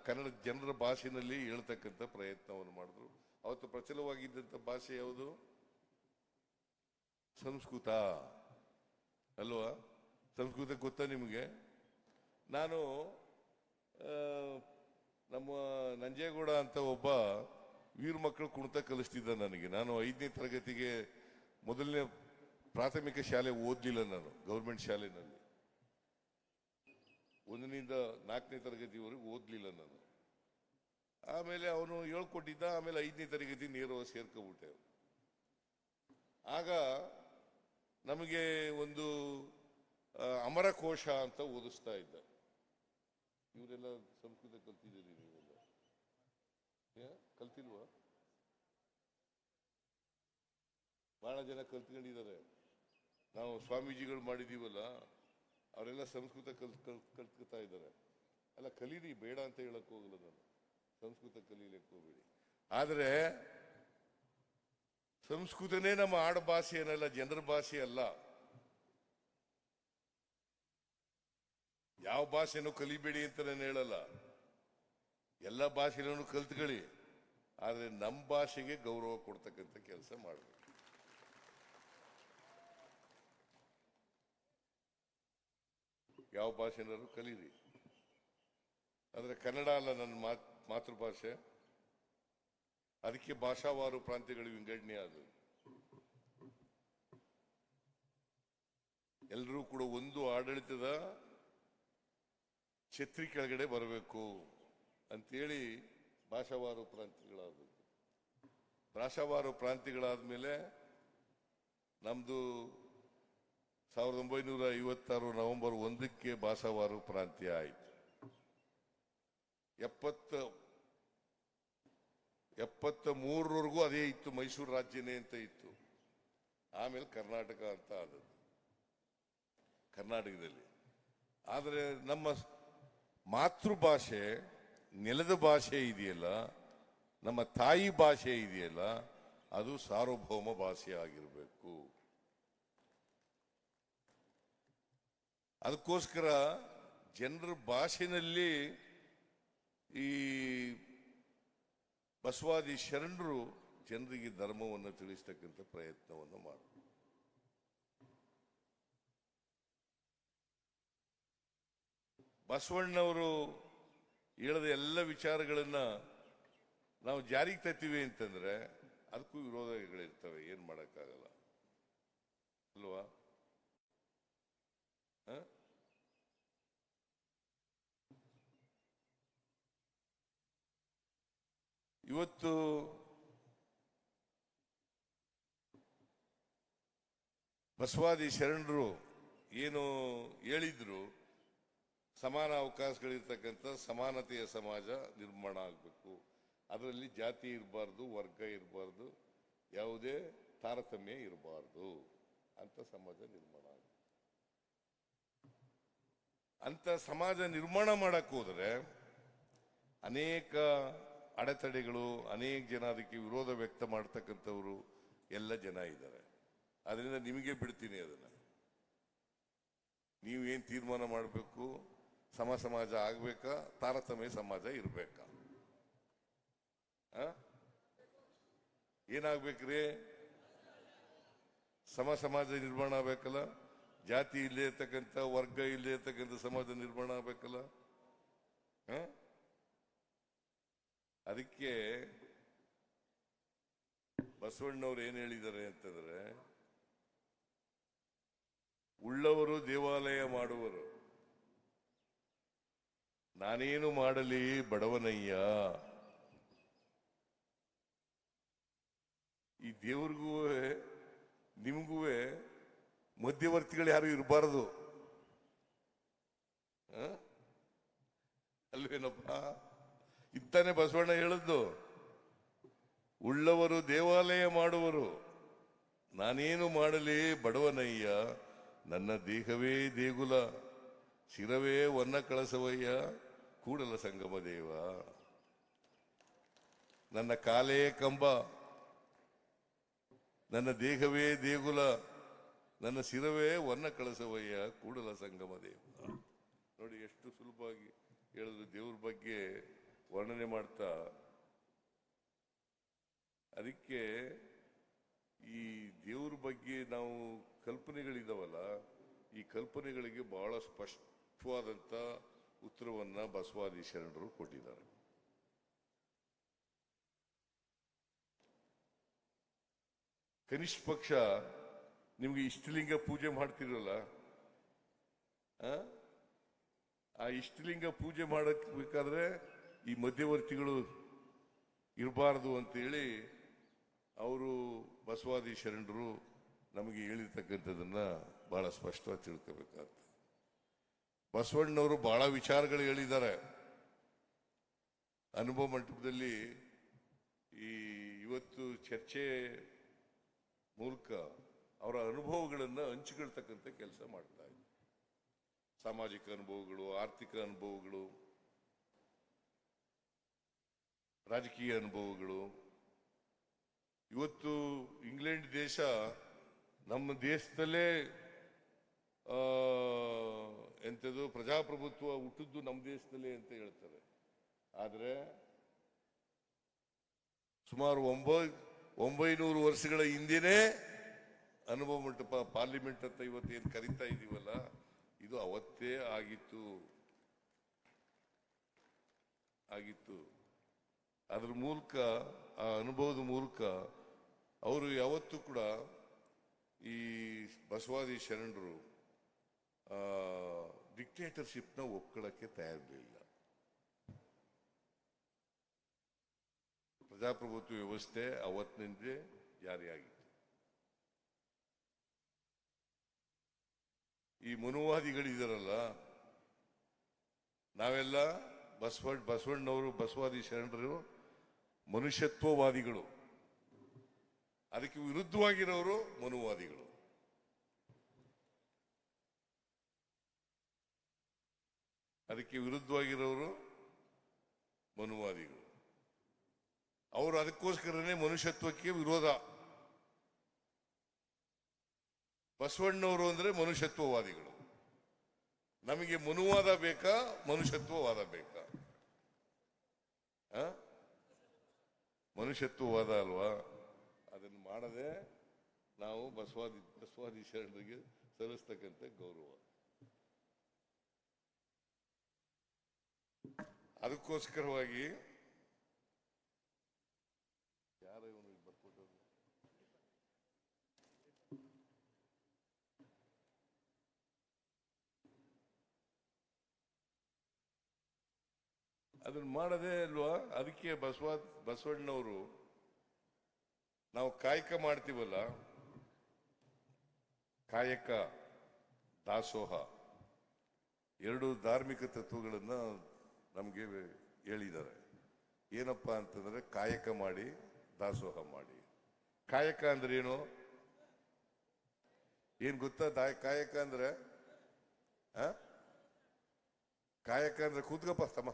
ಕನ್ನಡ ಜನರ ಭಾಷೆಯಲ್ಲಿ ಹೇಳ್ತಕ್ಕಂಥ ಪ್ರಯತ್ನವನ್ನು ಮಾಡಿದ್ರು. ಅವತ್ತು ಪ್ರಚಲವಾಗಿದ್ದಂಥ ಭಾಷೆ ಯಾವುದು? ಸಂಸ್ಕೃತ. ಅಲ್ವಾ? ಸಂಸ್ಕೃತ ಗೊತ್ತಾ ನಿಮಗೆ? ನಾನು ನಮ್ಮ ನಂಜೇಗೌಡ ಅಂತ ಒಬ್ಬ ವೀರ ಮಕ್ಕಳು ಕುಣಿತ ಕಲಿಸ್ತಿದ್ದ ನನಗೆ. ನಾನು 5ನೇ ತರಗತಿಗೆ ಮೊದಲನೇ ಪ್ರಾಥಮಿಕ ಶಾಲೆ ಓದಲಿಲ್ಲ, ನಾನು ಗೌರ್ಮೆಂಟ್ ಶಾಲೆನಲ್ಲಿ 1ರಿಂದ 4ನೇ ತರಗತಿವರೆಗೂ ಓದಲಿಲ್ಲ ನಾನು. ಆಮೇಲೆ ಅವನು ಹೇಳ್ಕೊಟ್ಟಿದ್ದ. ಆಮೇಲೆ 5ನೇ ತರಗತಿ ನೇರವಾಗಿ ಸೇರ್ಕೊಬಿಟ್ಟೆ. ಆಗ ನಮಗೆ ಒಂದು ಅಮರಕೋಶ ಅಂತ ಓದಿಸ್ತಾ ಇದ್ದ. ಇವರೆಲ್ಲ ಸಂಸ್ಕೃತ ಕಲ್ತಿದ್ದೀರಿ ನೀವೆಲ್ಲ? ಕಲ್ತಿಲ್ವಾ? ಬಹಳ ಜನ ಕಲ್ತ್ಕೊಂಡಿದ್ದಾರೆ. ನಾವು ಸ್ವಾಮೀಜಿಗಳು ಮಾಡಿದೀವಲ್ಲ, ಅವರೆಲ್ಲ ಸಂಸ್ಕೃತ ಕಲ್ತ್ಕೊತಾ ಇದ್ದಾರೆ. ಅಲ್ಲ, ಕಲೀರಿ, ಬೇಡ ಅಂತ ಹೇಳಕ್ ಹೋಗಲ್ಲ ನಾನು. ಸಂಸ್ಕೃತ ಕಲೀಲಿಕ್ಕೆ ಹೋಗ್ಬೇಡಿ. ಆದರೆ ಸಂಸ್ಕೃತನೇ ನಮ್ಮ ಆಡು ಭಾಷೆ ಏನಲ್ಲ, ಜನರ ಭಾಷೆ ಅಲ್ಲ. ಯಾವ ಭಾಷೆನೂ ಕಲಿಬೇಡಿ ಅಂತ ನಾನು ಹೇಳಲ್ಲ, ಎಲ್ಲ ಭಾಷೆನೂ ಕಲ್ತ್ಕೊಳ್ಳಿ. ಆದರೆ ನಮ್ಮ ಭಾಷೆಗೆ ಗೌರವ ಕೊಡ್ತಕ್ಕಂಥ ಕೆಲಸ ಮಾಡಬೇಕು. ಯಾವ ಭಾಷೆನಾದ್ರು ಕಲೀರಿ. ಆದರೆ ಕನ್ನಡ ಅಲ್ಲ ನನ್ನ ಮಾತೃಭಾಷೆ. ಅದಕ್ಕೆ ಭಾಷಾವಾರು ಪ್ರಾಂತ್ಯಗಳು ವಿಂಗಡಣೆ ಆದವು. ಎಲ್ಲರೂ ಕೂಡ ಒಂದು ಆಡಳಿತದ ಛತ್ರಿ ಕೆಳಗಡೆ ಬರಬೇಕು ಅಂತೇಳಿ ಭಾಷಾವಾರು ಪ್ರಾಂತ್ಯಗಳಾದವು. ಭಾಷಾವಾರು ಪ್ರಾಂತ್ಯಗಳಾದ್ಮೇಲೆ ನಮ್ದು 1956 ನವೆಂಬರ್ 1ಕ್ಕೆ ಭಾಷಾವಾರು ಪ್ರಾಂತ್ಯ ಆಯಿತು. 73ರವರೆಗೂ ಅದೇ ಇತ್ತು, ಮೈಸೂರು ರಾಜ್ಯನೇ ಅಂತ ಇತ್ತು. ಆಮೇಲೆ ಕರ್ನಾಟಕ ಅಂತ ಆದದ್ದು ಕರ್ನಾಟಕದಲ್ಲಿ. ಆದರೆ ನಮ್ಮ ಮಾತೃಭಾಷೆ, ನೆಲದ ಭಾಷೆ ಇದೆಯಲ್ಲ, ನಮ್ಮ ತಾಯಿ ಭಾಷೆ ಇದೆಯಲ್ಲ, ಅದು ಸಾರ್ವಭೌಮ ಭಾಷೆ ಆಗಿರಬೇಕು. ಅದಕ್ಕೋಸ್ಕರ ಜನರ ಭಾಷೆನಲ್ಲಿ ಈ ಬಸವಾದಿ ಶರಣರು ಜನರಿಗೆ ಧರ್ಮವನ್ನು ತಿಳಿಸ್ತಕ್ಕಂಥ ಪ್ರಯತ್ನವನ್ನು ಮಾಡಿದ್ರು. ಬಸವಣ್ಣವರು ಹೇಳಿದ ಎಲ್ಲ ವಿಚಾರಗಳನ್ನ ನಾವು ಜಾರಿಗೆ ತರ್ತೀವಿ ಅಂತಂದ್ರೆ ಅದಕ್ಕೂ ವಿರೋಧಗಳಿರ್ತವೆ, ಏನ್ ಮಾಡಕ್ಕಾಗಲ್ಲ ಅಲ್ವಾ? ಇವತ್ತು ಬಸವಾದಿ ಶರಣರು ಏನು ಹೇಳಿದ್ರು, ಸಮಾನ ಅವಕಾಶಗಳಿರ್ತಕ್ಕಂಥ ಸಮಾನತೆಯ ಸಮಾಜ ನಿರ್ಮಾಣ ಆಗಬೇಕು. ಅದರಲ್ಲಿ ಜಾತಿ ಇರಬಾರ್ದು, ವರ್ಗ ಇರಬಾರ್ದು, ಯಾವುದೇ ತಾರತಮ್ಯ ಇರಬಾರ್ದು ಅಂತ ಸಮಾಜ ನಿರ್ಮಾಣ ಆಗುತ್ತೆ. ಅಂತ ಸಮಾಜ ನಿರ್ಮಾಣ ಮಾಡಕ್ ಹೋದ್ರೆ ಅನೇಕ ಅಡೆತಡೆಗಳು, ಅನೇಕ ಜನ ಅದಕ್ಕೆ ವಿರೋಧ ವ್ಯಕ್ತ ಮಾಡ್ತಕ್ಕಂಥವ್ರು ಎಲ್ಲ ಜನ ಇದ್ದಾರೆ. ಅದರಿಂದ ನಿಮಗೆ ಬಿಡ್ತೀನಿ, ಅದನ್ನ ನೀವೇನ್ ತೀರ್ಮಾನ ಮಾಡಬೇಕು. ಸಮಾಜ ಆಗ್ಬೇಕಾ, ತಾರತಮ್ಯ ಸಮಾಜ ಇರ್ಬೇಕಾ? ಏನಾಗ್ಬೇಕ್ರಿ? ಸಮಾಜ ನಿರ್ಮಾಣ ಆಗ್ಬೇಕಲ್ಲ. ಜಾತಿ ಇಲ್ಲೇ ಇರ್ತಕ್ಕಂಥ, ವರ್ಗ ಇಲ್ಲೇ ಇರ್ತಕ್ಕಂಥ ಸಮಾಜ ನಿರ್ಮಾಣ ಆಗ್ಬೇಕಲ್ಲ. ಅದಕ್ಕೆ ಬಸವಣ್ಣವ್ರು ಏನ್ ಹೇಳಿದ್ದಾರೆ ಅಂತಂದ್ರೆ, ಉಳ್ಳವರು ದೇವಾಲಯ ಮಾಡುವರು, ನಾನೇನು ಮಾಡಲಿ ಬಡವನಯ್ಯ. ಈ ದೇವ್ರಿಗೂ ನಿಮಗೂ ಮಧ್ಯವರ್ತಿಗಳು ಯಾರು ಇರಬಾರದು ಅಲ್ವೇನಪ್ಪ? ಇತ್ತಾನೆ ಬಸವಣ್ಣ ಹೇಳಿದ್ದು, ಉಳ್ಳವರು ದೇವಾಲಯ ಮಾಡುವರು, ನಾನೇನು ಮಾಡಲಿ ಬಡವನಯ್ಯ. ನನ್ನ ದೇಹವೇ ದೇಗುಲ, ಶಿರವೇ ವನ್ನ ಕಳಸವಯ್ಯ, ಕೂಡಲ ಸಂಗಮ ದೇವ. ನನ್ನ ಕಾಲೇ ಕಂಬ, ನನ್ನ ದೇಹವೇ ದೇಗುಲ, ನನ್ನ ಶಿರವೇ ವನ್ನ ಕಳಸವಯ್ಯ, ಕೂಡಲ ಸಂಗಮ ದೇವ. ನೋಡಿ ಎಷ್ಟು ಸುಲಭವಾಗಿ ಹೇಳಿದ್ರು ದೇವ್ರ ಬಗ್ಗೆ ವರ್ಣನೆ ಮಾಡ್ತಾ. ಅದಕ್ಕೆ ಈ ದೇವ್ರ ಬಗ್ಗೆ ನಾವು ಕಲ್ಪನೆಗಳಿದಾವಲ್ಲ, ಈ ಕಲ್ಪನೆಗಳಿಗೆ ಬಹಳ ಸ್ಪಷ್ಟವಾದಂಥ ಉತ್ತರವನ್ನ ಬಸವಾದಿ ಶರಣರು ಕೊಟ್ಟಿದ್ದಾರೆ. ಕನಿಷ್ಠ ಪಕ್ಷ ನಿಮ್ಗೆ ಇಷ್ಟಲಿಂಗ ಪೂಜೆ ಮಾಡ್ತಿರಲ್ಲ, ಆ ಇಷ್ಟಲಿಂಗ ಪೂಜೆ ಮಾಡಬೇಕಾದ್ರೆ ಈ ಮಧ್ಯವರ್ತಿಗಳು ಇರಬಾರದು ಅಂತೇಳಿ ಅವರು ಬಸವಾದಿ ಶರಣರು ನಮಗೆ ಹೇಳಿರ್ತಕ್ಕಂಥದ್ದನ್ನ ಬಹಳ ಸ್ಪಷ್ಟವಾಗಿ ತಿಳ್ಕೋಬೇಕಾಗ್ತದೆ. ಬಸವಣ್ಣವರು ಬಹಳ ವಿಚಾರಗಳು ಹೇಳಿದ್ದಾರೆ. ಅನುಭವ ಮಂಟಪದಲ್ಲಿ ಇವತ್ತು ಚರ್ಚೆ ಮೂಲಕ ಅವರ ಅನುಭವಗಳನ್ನು ಹಂಚಿಕೊಳ್ತಕ್ಕಂಥ ಕೆಲಸ ಮಾಡ್ತಾ ಇದ್ದಾರೆ. ಸಾಮಾಜಿಕ ಅನುಭವಗಳು, ಆರ್ಥಿಕ ಅನುಭವಗಳು, ರಾಜಕೀಯ ಅನುಭವಗಳು. ಇವತ್ತು ಇಂಗ್ಲೆಂಡ್ ದೇಶ ನಮ್ಮ ದೇಶದಲ್ಲೇ ಎಂಥದ್ದು ಪ್ರಜಾಪ್ರಭುತ್ವ ಹುಟ್ಟಿದ್ದು ನಮ್ಮ ದೇಶದಲ್ಲೇ ಅಂತ ಹೇಳ್ತಾರೆ. ಆದರೆ ಸುಮಾರು 900 ವರ್ಷಗಳ ಹಿಂದೆನೇ ಅನುಭವ ಮಂಟಪ ಪಾರ್ಲಿಮೆಂಟ್ ಅಂತ ಇವತ್ತೇನು ಕರೀತಾ ಇದೀವಲ್ಲ, ಇದು ಅವತ್ತೇ ಆಗಿತ್ತು. ಅದ್ರ ಮೂಲಕ, ಆ ಅನುಭವದ ಮೂಲಕ ಅವರು ಯಾವತ್ತೂ ಕೂಡ ಈ ಬಸವಾದಿ ಶರಣರು ಡಿಕ್ಟೇಟರ್ಶಿಪ್ನ ಒಪ್ಕೊಳ್ಳಕ್ಕೆ ತಯಾರಿರಲಿಲ್ಲ. ಪ್ರಜಾಪ್ರಭುತ್ವ ವ್ಯವಸ್ಥೆ ಅವತ್ತಿನಿಂದ ಜಾರಿಯಾಗಿತ್ತು. ಈ ಮನುವಾದಿಗಳಿದಾರಲ್ಲ, ನಾವೆಲ್ಲ ಬಸವಣ್ಣವರು ಬಸವಾದಿ ಶರಣರು ಮನುಷ್ಯತ್ವವಾದಿಗಳು, ಅದಕ್ಕೆ ವಿರುದ್ಧವಾಗಿರೋರು ಮನುವಾದಿಗಳು. ಅವರು ಅದಕ್ಕೋಸ್ಕರನೇ ಮನುಷ್ಯತ್ವಕ್ಕೆ ವಿರೋಧ. ಬಸವಣ್ಣವರು ಅಂದ್ರೆ ಮನುಷ್ಯತ್ವವಾದಿಗಳು. ನಮಗೆ ಮನುವಾದ ಬೇಕಾ, ಮನುಷ್ಯತ್ವವಾದ ಬೇಕಾ? ಮನುಷ್ಯತ್ವವಾದ ಅಲ್ವಾ? ಅದನ್ನು ಮಾಡದೆ ನಾವು ಬಸವಾದಿ ಶರಣರಿಗೆ ಸಲ್ಲಿಸ್ತಕ್ಕಂಥ ಗೌರವ. ಅದಕ್ಕೋಸ್ಕರವಾಗಿ ಯಾರ ಇವನು ಬರ್ಕೊಟ್ಟರು, ಅದನ್ನು ಮಾಡದೆ ಅಲ್ವಾ? ಅದಕ್ಕೆ ಬಸವಣ್ಣವರು ನಾವು ಕಾಯಕ ಮಾಡ್ತೀವಲ್ಲ, ಕಾಯಕ ದಾಸೋಹ ಎರಡು ಧಾರ್ಮಿಕ ತತ್ವಗಳನ್ನ ನಮಗೆ ಹೇಳಿದ್ದಾರೆ. ಏನಪ್ಪಾ ಅಂತಂದ್ರೆ ಕಾಯಕ ಮಾಡಿ, ದಾಸೋಹ ಮಾಡಿ. ಕಾಯಕ ಅಂದ್ರೆ ಏನ್ ಗೊತ್ತಾ? ಕಾಯಕ ಅಂದ್ರೆ ಕೂತ್ಕಪ್ಪ ತಮ್ಮ,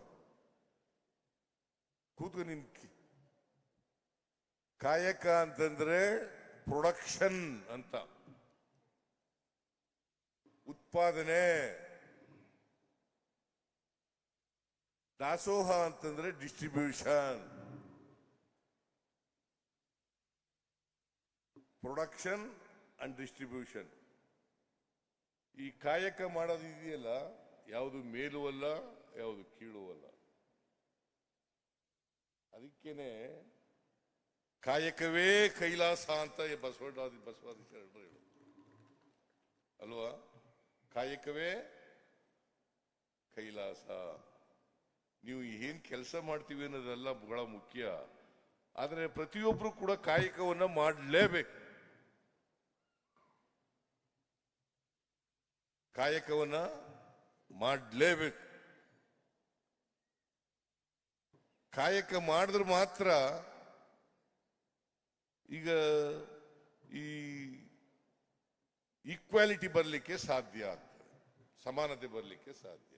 ಕೂತ್ಕೊ. ನಿನ್ ಕಾಯಕ ಅಂತಂದ್ರೆ ಪ್ರೊಡಕ್ಷನ್ ಅಂತ, ಉತ್ಪಾದನೆ. ದಾಸೋಹ ಅಂತಂದ್ರೆ ಡಿಸ್ಟ್ರಿಬ್ಯೂಷನ್. Production and distribution. ಈ ಕಾಯಕ ಮಾಡೋದು ಇದೆಯಲ್ಲ, ಯಾವುದು ಮೇಲೂ ಅಲ್ಲ, ಯಾವುದು ಕೀಳು ಅಲ್ಲ. ಅದಕ್ಕೇನೆ ಕಾಯಕವೇ ಕೈಲಾಸ ಅಂತ ಬಸವಾದಿ ಶರಣರು ಹೇಳು ಅಲ್ವಾ? ಕಾಯಕವೇ ಕೈಲಾಸ. ನೀವು ಏನ್ ಕೆಲಸ ಮಾಡ್ತೀವಿ ಅನ್ನೋದೆಲ್ಲ ಬಹಳ ಮುಖ್ಯ. ಆದ್ರೆ ಪ್ರತಿಯೊಬ್ರು ಕೂಡ ಕಾಯಕವನ್ನ ಮಾಡಲೇಬೇಕು. ಕಾಯಕವನ್ನ ಮಾಡಲೇಬೇಕು. ಕಾಯಕ ಮಾಡಿದ್ರೆ ಮಾತ್ರ ಈಗ ಈ ಈಕ್ವಾಲಿಟಿ ಬರಲಿಕ್ಕೆ ಸಾಧ್ಯ ಆಗ್ತದೆ, ಸಮಾನತೆ ಬರಲಿಕ್ಕೆ ಸಾಧ್ಯ.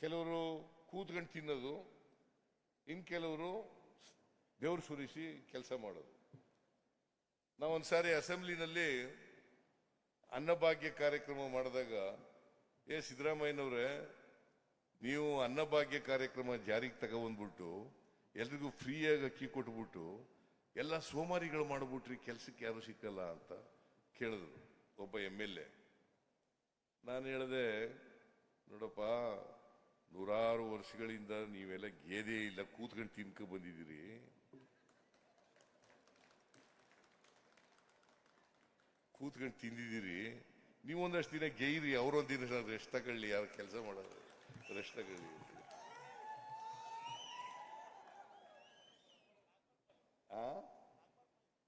ಕೆಲವರು ಕೂತ್ಕೊಂಡು ತಿನ್ನೋದು, ಇನ್ ಕೆಲವರು ಬೆವರು ಸುರಿಸಿ ಕೆಲಸ ಮಾಡೋದು. ನಾವೊಂದ್ಸಾರಿ ಅಸೆಂಬ್ಲಿನಲ್ಲಿ ಅನ್ನಭಾಗ್ಯ ಕಾರ್ಯಕ್ರಮ ಮಾಡಿದಾಗ, ಸಿದ್ದರಾಮಯ್ಯನವ್ರೆ, ನೀವು ಅನ್ನಭಾಗ್ಯ ಕಾರ್ಯಕ್ರಮ ಜಾರಿಗೆ ತಗೊಂಡ್ಬಿಟ್ಟು ಎಲ್ರಿಗೂ ಫ್ರೀಯಾಗಿ ಅಕ್ಕಿ ಕೊಟ್ಬಿಟ್ಟು ಎಲ್ಲ ಸೋಮಾರಿಗಳು ಮಾಡ್ಬಿಟ್ರಿ, ಕೆಲ್ಸಕ್ಕೆ ಯಾರು ಸಿಕ್ಕಲ್ಲ ಅಂತ ಕೇಳಿದ್ರು. ಒಬ್ಬ MLA. ನಾನು ಹೇಳಿದೆ, ನೋಡಪ್ಪ, 100 ವರ್ಷಗಳಿಂದ ನೀವೆಲ್ಲ ಗೇದೆ ಇಲ್ಲ ಕೂತ್ಕೊಂಡು ತಿನ್ಕೊ ಬಂದಿದ್ದೀರಿ. ಕೂತ್ಕೊಂಡು ತಿಂದಿದ್ದೀರಿ. ನೀವು ಒಂದಷ್ಟು ದಿನ ಗೇಯ್ರಿ, ಅವರೊಂದಿನ ರೆಸ್ಟ್ ತಗೊಳ್ಳಿ, ಯಾರು ಕೆಲಸ ಮಾಡೋದು ರೆಸ್ಟ್ ತಗೊಳ್ಳಿ.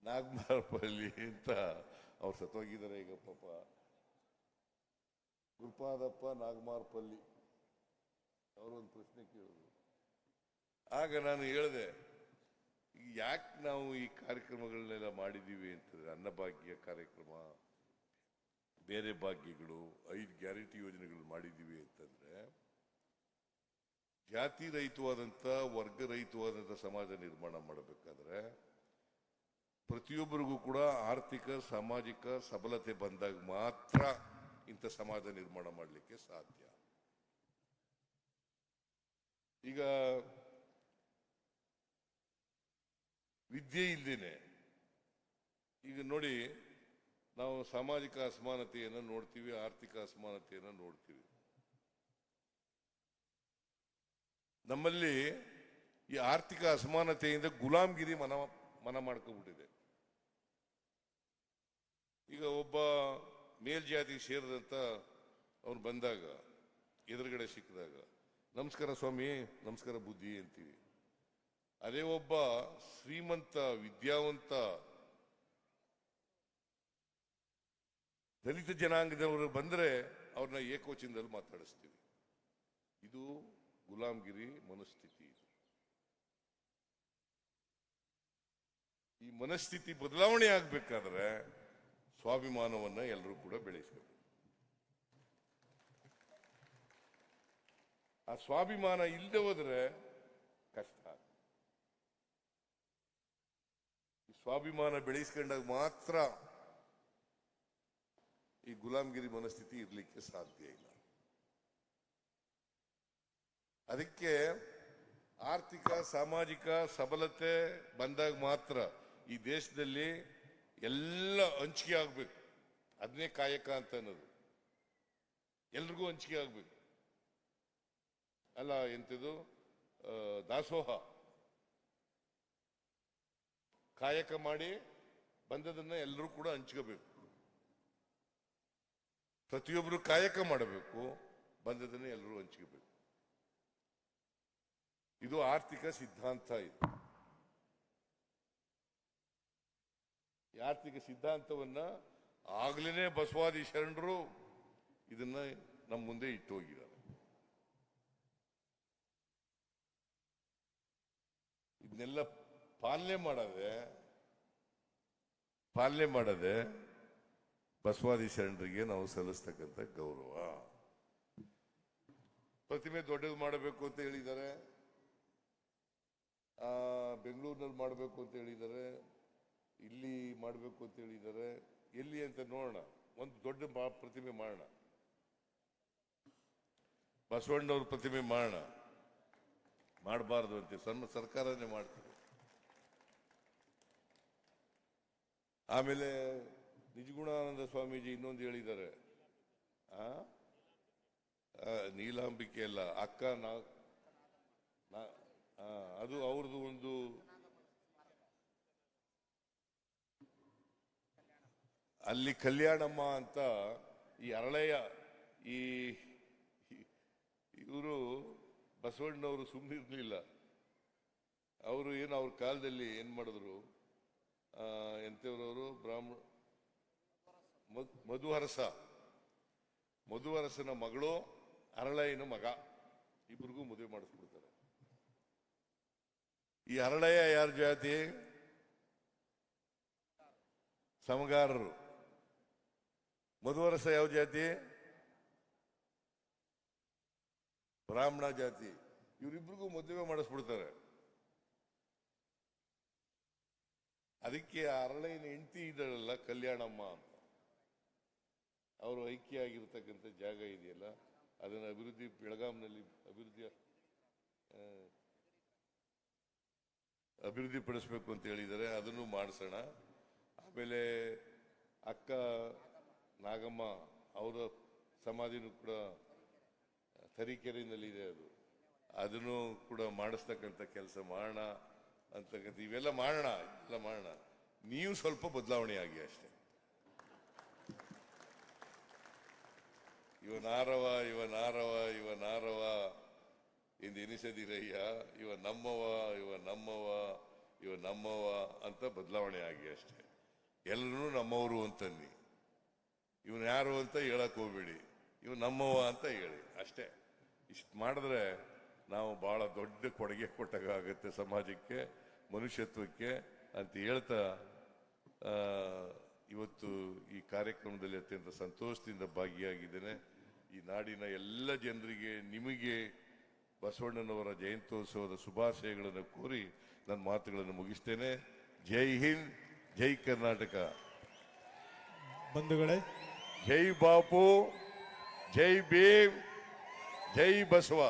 ನಾಗಮಾರಪಲ್ಲಿ ಅಂತ ಅವ್ರು ಸತ್ತೋಗಿದ್ದಾರೆ ಈಗ ಪಾಪ. ಗುರುಪಾದಪ್ಪ ನಾಗಮಾರಪಲ್ಲಿ ಅವರೊಂದು ಪ್ರಶ್ನೆ ಕೇಳಿದ್ರು. ಆಗ ನಾನು ಹೇಳಿದೆ, ಯಾಕೆ ನಾವು ಈ ಕಾರ್ಯಕ್ರಮಗಳನ್ನೆಲ್ಲ ಮಾಡಿದ್ದೀವಿ ಅಂತಂದ್ರೆ, ಅನ್ನಭಾಗ್ಯ ಕಾರ್ಯಕ್ರಮ, ಬೇರೆ ಭಾಗ್ಯಗಳು, 5 ಗ್ಯಾರಂಟಿ ಯೋಜನೆಗಳು ಮಾಡಿದ್ದೀವಿ ಅಂತಂದ್ರೆ, ಜಾತಿ ರಹಿತವಾದಂಥ, ವರ್ಗ ರಹಿತವಾದಂಥ ಸಮಾಜ ನಿರ್ಮಾಣ ಮಾಡಬೇಕಾದ್ರೆ ಪ್ರತಿಯೊಬ್ಬರಿಗೂ ಕೂಡ ಆರ್ಥಿಕ ಸಾಮಾಜಿಕ ಸಬಲತೆ ಬಂದಾಗ ಮಾತ್ರ ಇಂಥ ಸಮಾಜ ನಿರ್ಮಾಣ ಮಾಡಲಿಕ್ಕೆ ಸಾಧ್ಯ. ಈಗ ವಿದ್ಯೆ ಇಲ್ದೇನೆ, ಈಗ ನೋಡಿ, ನಾವು ಸಾಮಾಜಿಕ ಅಸಮಾನತೆಯನ್ನು ನೋಡ್ತೀವಿ, ಆರ್ಥಿಕ ಅಸಮಾನತೆಯನ್ನು ನೋಡ್ತೀವಿ. ನಮ್ಮಲ್ಲಿ ಈ ಆರ್ಥಿಕ ಅಸಮಾನತೆಯಿಂದ ಗುಲಾಮ್ಗಿರಿ ಮನ ಮಾಡ್ಕೊಂಡ್ಬಿಟ್ಟಿದೆ. ಈಗ ಒಬ್ಬ ಮೇಲ್ಜಾತಿ ಸೇರಿದಂತ ಅವ್ನು ಬಂದಾಗ, ಎದುರುಗಡೆ ಸಿಕ್ಕಿದಾಗ, ನಮಸ್ಕಾರ ಸ್ವಾಮಿ, ನಮಸ್ಕಾರ ಬುದ್ಧಿ ಅಂತೀವಿ. ಅದೇ ಒಬ್ಬ ಶ್ರೀಮಂತ ವಿದ್ಯಾವಂತ ದಲಿತ ಜನಾಂಗದವರು ಬಂದ್ರೆ ಅವ್ರನ್ನ ಏಕವಚನದಲ್ಲಿ ಮಾತಾಡಿಸ್ತೀವಿ. ಇದು ಗುಲಾಮ್ಗಿರಿ ಮನಸ್ಥಿತಿ. ಈ ಮನಸ್ಥಿತಿ ಬದಲಾವಣೆ ಆಗ್ಬೇಕಾದ್ರೆ ಸ್ವಾಭಿಮಾನವನ್ನ ಎಲ್ಲರೂ ಕೂಡ ಬೆಳೆಸಬೇಕು. ಆ ಸ್ವಾಭಿಮಾನ ಇಲ್ಲದೆ ಹೋದ್ರೆ ಕಷ್ಟ. ಈ ಸ್ವಾಭಿಮಾನ ಬೆಳೆಸ್ಕೊಂಡಾಗ ಮಾತ್ರ ಈ ಗುಲಾಮ್ಗಿರಿ ಮನಸ್ಥಿತಿ ಇರಲಿಕ್ಕೆ ಸಾಧ್ಯ ಇಲ್ಲ. ಅದಕ್ಕೆ ಆರ್ಥಿಕ ಸಾಮಾಜಿಕ ಸಬಲತೆ ಬಂದಾಗ ಮಾತ್ರ ಈ ದೇಶದಲ್ಲಿ ಎಲ್ಲ ಹಂಚಿಕೆ ಆಗ್ಬೇಕು. ಅದನ್ನೇ ಕಾಯಕ ಅಂತ ಅನ್ನೋದು. ಎಲ್ರಿಗೂ ಹಂಚಿಕೆ ಆಗ್ಬೇಕು. ಅಲ್ಲ ಎಂಥದ್ದು ದಾಸೋಹ. ಕಾಯಕ ಮಾಡಿ ಬಂದದನ್ನ ಎಲ್ಲರೂ ಕೂಡ ಹಂಚ್ಕೋಬೇಕು. ಪ್ರತಿಯೊಬ್ಬರು ಕಾಯಕ ಮಾಡಬೇಕು, ಬಂದದನ್ನ ಎಲ್ಲರೂ ಹಂಚ್ಕೋಬೇಕು. ಇದು ಆರ್ಥಿಕ ಸಿದ್ಧಾಂತ. ಇದು ಈ ಆರ್ಥಿಕ ಸಿದ್ಧಾಂತವನ್ನ ಆಗ್ಲೇನೆ ಬಸವಾದಿ ಶರಣರು ಇದನ್ನ ನಮ್ಮ ಮುಂದೆ ಇಟ್ಟು ಹೋಗಿದ್ದಾರೆ. ಇದನ್ನೆಲ್ಲ ಪಾಲನೆ ಮಾಡದೆ ಬಸವಾದಿ ಶರಣರಿಗೆ ನಾವು ಸಲ್ಲಿಸ್ತಕ್ಕಂಥ ಗೌರವ. ಪ್ರತಿಮೆ ದೊಡ್ಡದು ಮಾಡಬೇಕು ಅಂತ ಹೇಳಿದ್ದಾರೆ, ಬೆಂಗಳೂರಿನಲ್ಲಿ ಮಾಡಬೇಕು ಅಂತ ಹೇಳಿದ್ದಾರೆ, ಇಲ್ಲಿ ಮಾಡಬೇಕು ಅಂತ ಹೇಳಿದ್ದಾರೆ. ಎಲ್ಲಿ ಅಂತ ನೋಡೋಣ, ಒಂದು ದೊಡ್ಡ ಪ್ರತಿಮೆ ಮಾಡೋಣ, ಬಸವಣ್ಣವ್ರ ಪ್ರತಿಮೆ ಮಾಡೋಣ. ಮಾಡಬಾರ್ದು ಅಂತ ಸರ್ಕಾರನೇ ಮಾಡ್ತೀವಿ. ಆಮೇಲೆ ನಿಜಗುಣಾನಂದ ಸ್ವಾಮೀಜಿ ಇನ್ನೊಂದು ಹೇಳಿದ್ದಾರೆ, ನೀಲಾಂಬಿಕೆ ಅಲ್ಲ, ಅಕ್ಕ ಅದು ಅವ್ರದ್ದು ಒಂದು ಅಲ್ಲಿ ಕಲ್ಯಾಣಮ್ಮ ಅಂತ. ಈ ಅರಳೆಯ ಇವರು ಬಸವಣ್ಣವರು ಸುಮ್ಮನಿರ್ಲಿಲ್ಲ. ಅವರು ಏನು ಅವ್ರ ಕಾಲದಲ್ಲಿ ಏನ್ ಮಾಡಿದ್ರು, ಎಂತವ್ರವರು ಬ್ರಾಹ್ಮಣ ಮಧುವರಸನ ಮಗಳು ಅರಳಯ್ಯನ ಮಗ, ಇಬ್ರಿಗೂ ಮದುವೆ ಮಾಡಿಸ್ಬಿಡ್ತಾರೆ. ಈ ಅರಳಯ್ಯ ಯಾರ ಜಾತಿ? ಸಮಗಾರರು. ಮಧುವರಸ ಯಾವ ಜಾತಿ? ಬ್ರಾಹ್ಮಣ ಜಾತಿ. ಇವರಿಬ್ರಿಗೂ ಮದುವೆ ಮಾಡಿಸ್ಬಿಡ್ತಾರೆ. ಅದಕ್ಕೆ ಅರಳಯ್ಯನ ಹೆಂಡತಿ ಇದ್ದಾಳಲ್ಲ ಕಲ್ಯಾಣಮ್ಮ ಅಂತ, ಅವರು ಐಕ್ಯ ಆಗಿರ್ತಕ್ಕಂಥ ಜಾಗ ಇದೆಯಲ್ಲ, ಅದನ್ನು ಬೆಳಗಾಂನಲ್ಲಿ ಅಭಿವೃದ್ಧಿ ಪಡಿಸ್ಬೇಕು ಅಂತ ಹೇಳಿದ್ದಾರೆ. ಅದನ್ನು ಮಾಡಿಸೋಣ. ಆಮೇಲೆ ಅಕ್ಕ ನಾಗಮ್ಮ ಅವರ ಸಮಾಧಿನೂ ಕೂಡ ತರೀಕೆರೆನಲ್ಲಿದೆ. ಅದನ್ನು ಕೂಡ ಮಾಡಿಸ್ತಕ್ಕಂಥ ಕೆಲಸ ಮಾಡೋಣ ಅಂತಕ್ಕಂಥ ಇವೆಲ್ಲ ಮಾಡೋಣ. ನೀವು ಸ್ವಲ್ಪ ಬದಲಾವಣೆ ಆಗಿ ಅಷ್ಟೇ. ಇವ ನಾರವ ಎಂದು ಎನಿಸದಿರಯ್ಯ, ಇವ ನಮ್ಮವ ಅಂತ ಬದಲಾವಣೆ ಆಗಿ ಅಷ್ಟೇ. ಎಲ್ಲರೂ ನಮ್ಮವರು ಅಂತನ್ನಿ. ಇವನು ಯಾರು ಅಂತ ಹೇಳಕ್ ಹೋಗ್ಬೇಡಿ, ಇವ್ ನಮ್ಮವ ಅಂತ ಹೇಳಿ ಅಷ್ಟೇ. ಇಷ್ಟು ಮಾಡಿದ್ರೆ ನಾವು ಬಹಳ ದೊಡ್ಡ ಕೊಡುಗೆ ಕೊಟ್ಟಾಗುತ್ತೆ ಸಮಾಜಕ್ಕೆ, ಮನುಷ್ಯತ್ವಕ್ಕೆ ಅಂತ ಹೇಳ್ತಾ ಇವತ್ತು ಈ ಕಾರ್ಯಕ್ರಮದಲ್ಲಿ ಅತ್ಯಂತ ಸಂತೋಷದಿಂದ ಭಾಗಿಯಾಗಿದ್ದೇನೆ. ಈ ನಾಡಿನ ಎಲ್ಲ ಜನರಿಗೆ, ನಿಮಗೆ ಬಸವಣ್ಣನವರ ಜಯಂತ್ಯೋತ್ಸವದ ಶುಭಾಶಯಗಳನ್ನು ಕೋರಿ ನನ್ನ ಮಾತುಗಳನ್ನು ಮುಗಿಸ್ತೇನೆ. ಜೈ ಹಿಂದ್, ಜೈ ಕರ್ನಾಟಕ. ಬಂಧುಗಳೇ, ಜೈ ಬಾಪು, ಜೈ ಭೀಮ್, ಜೈ ಬಸವ.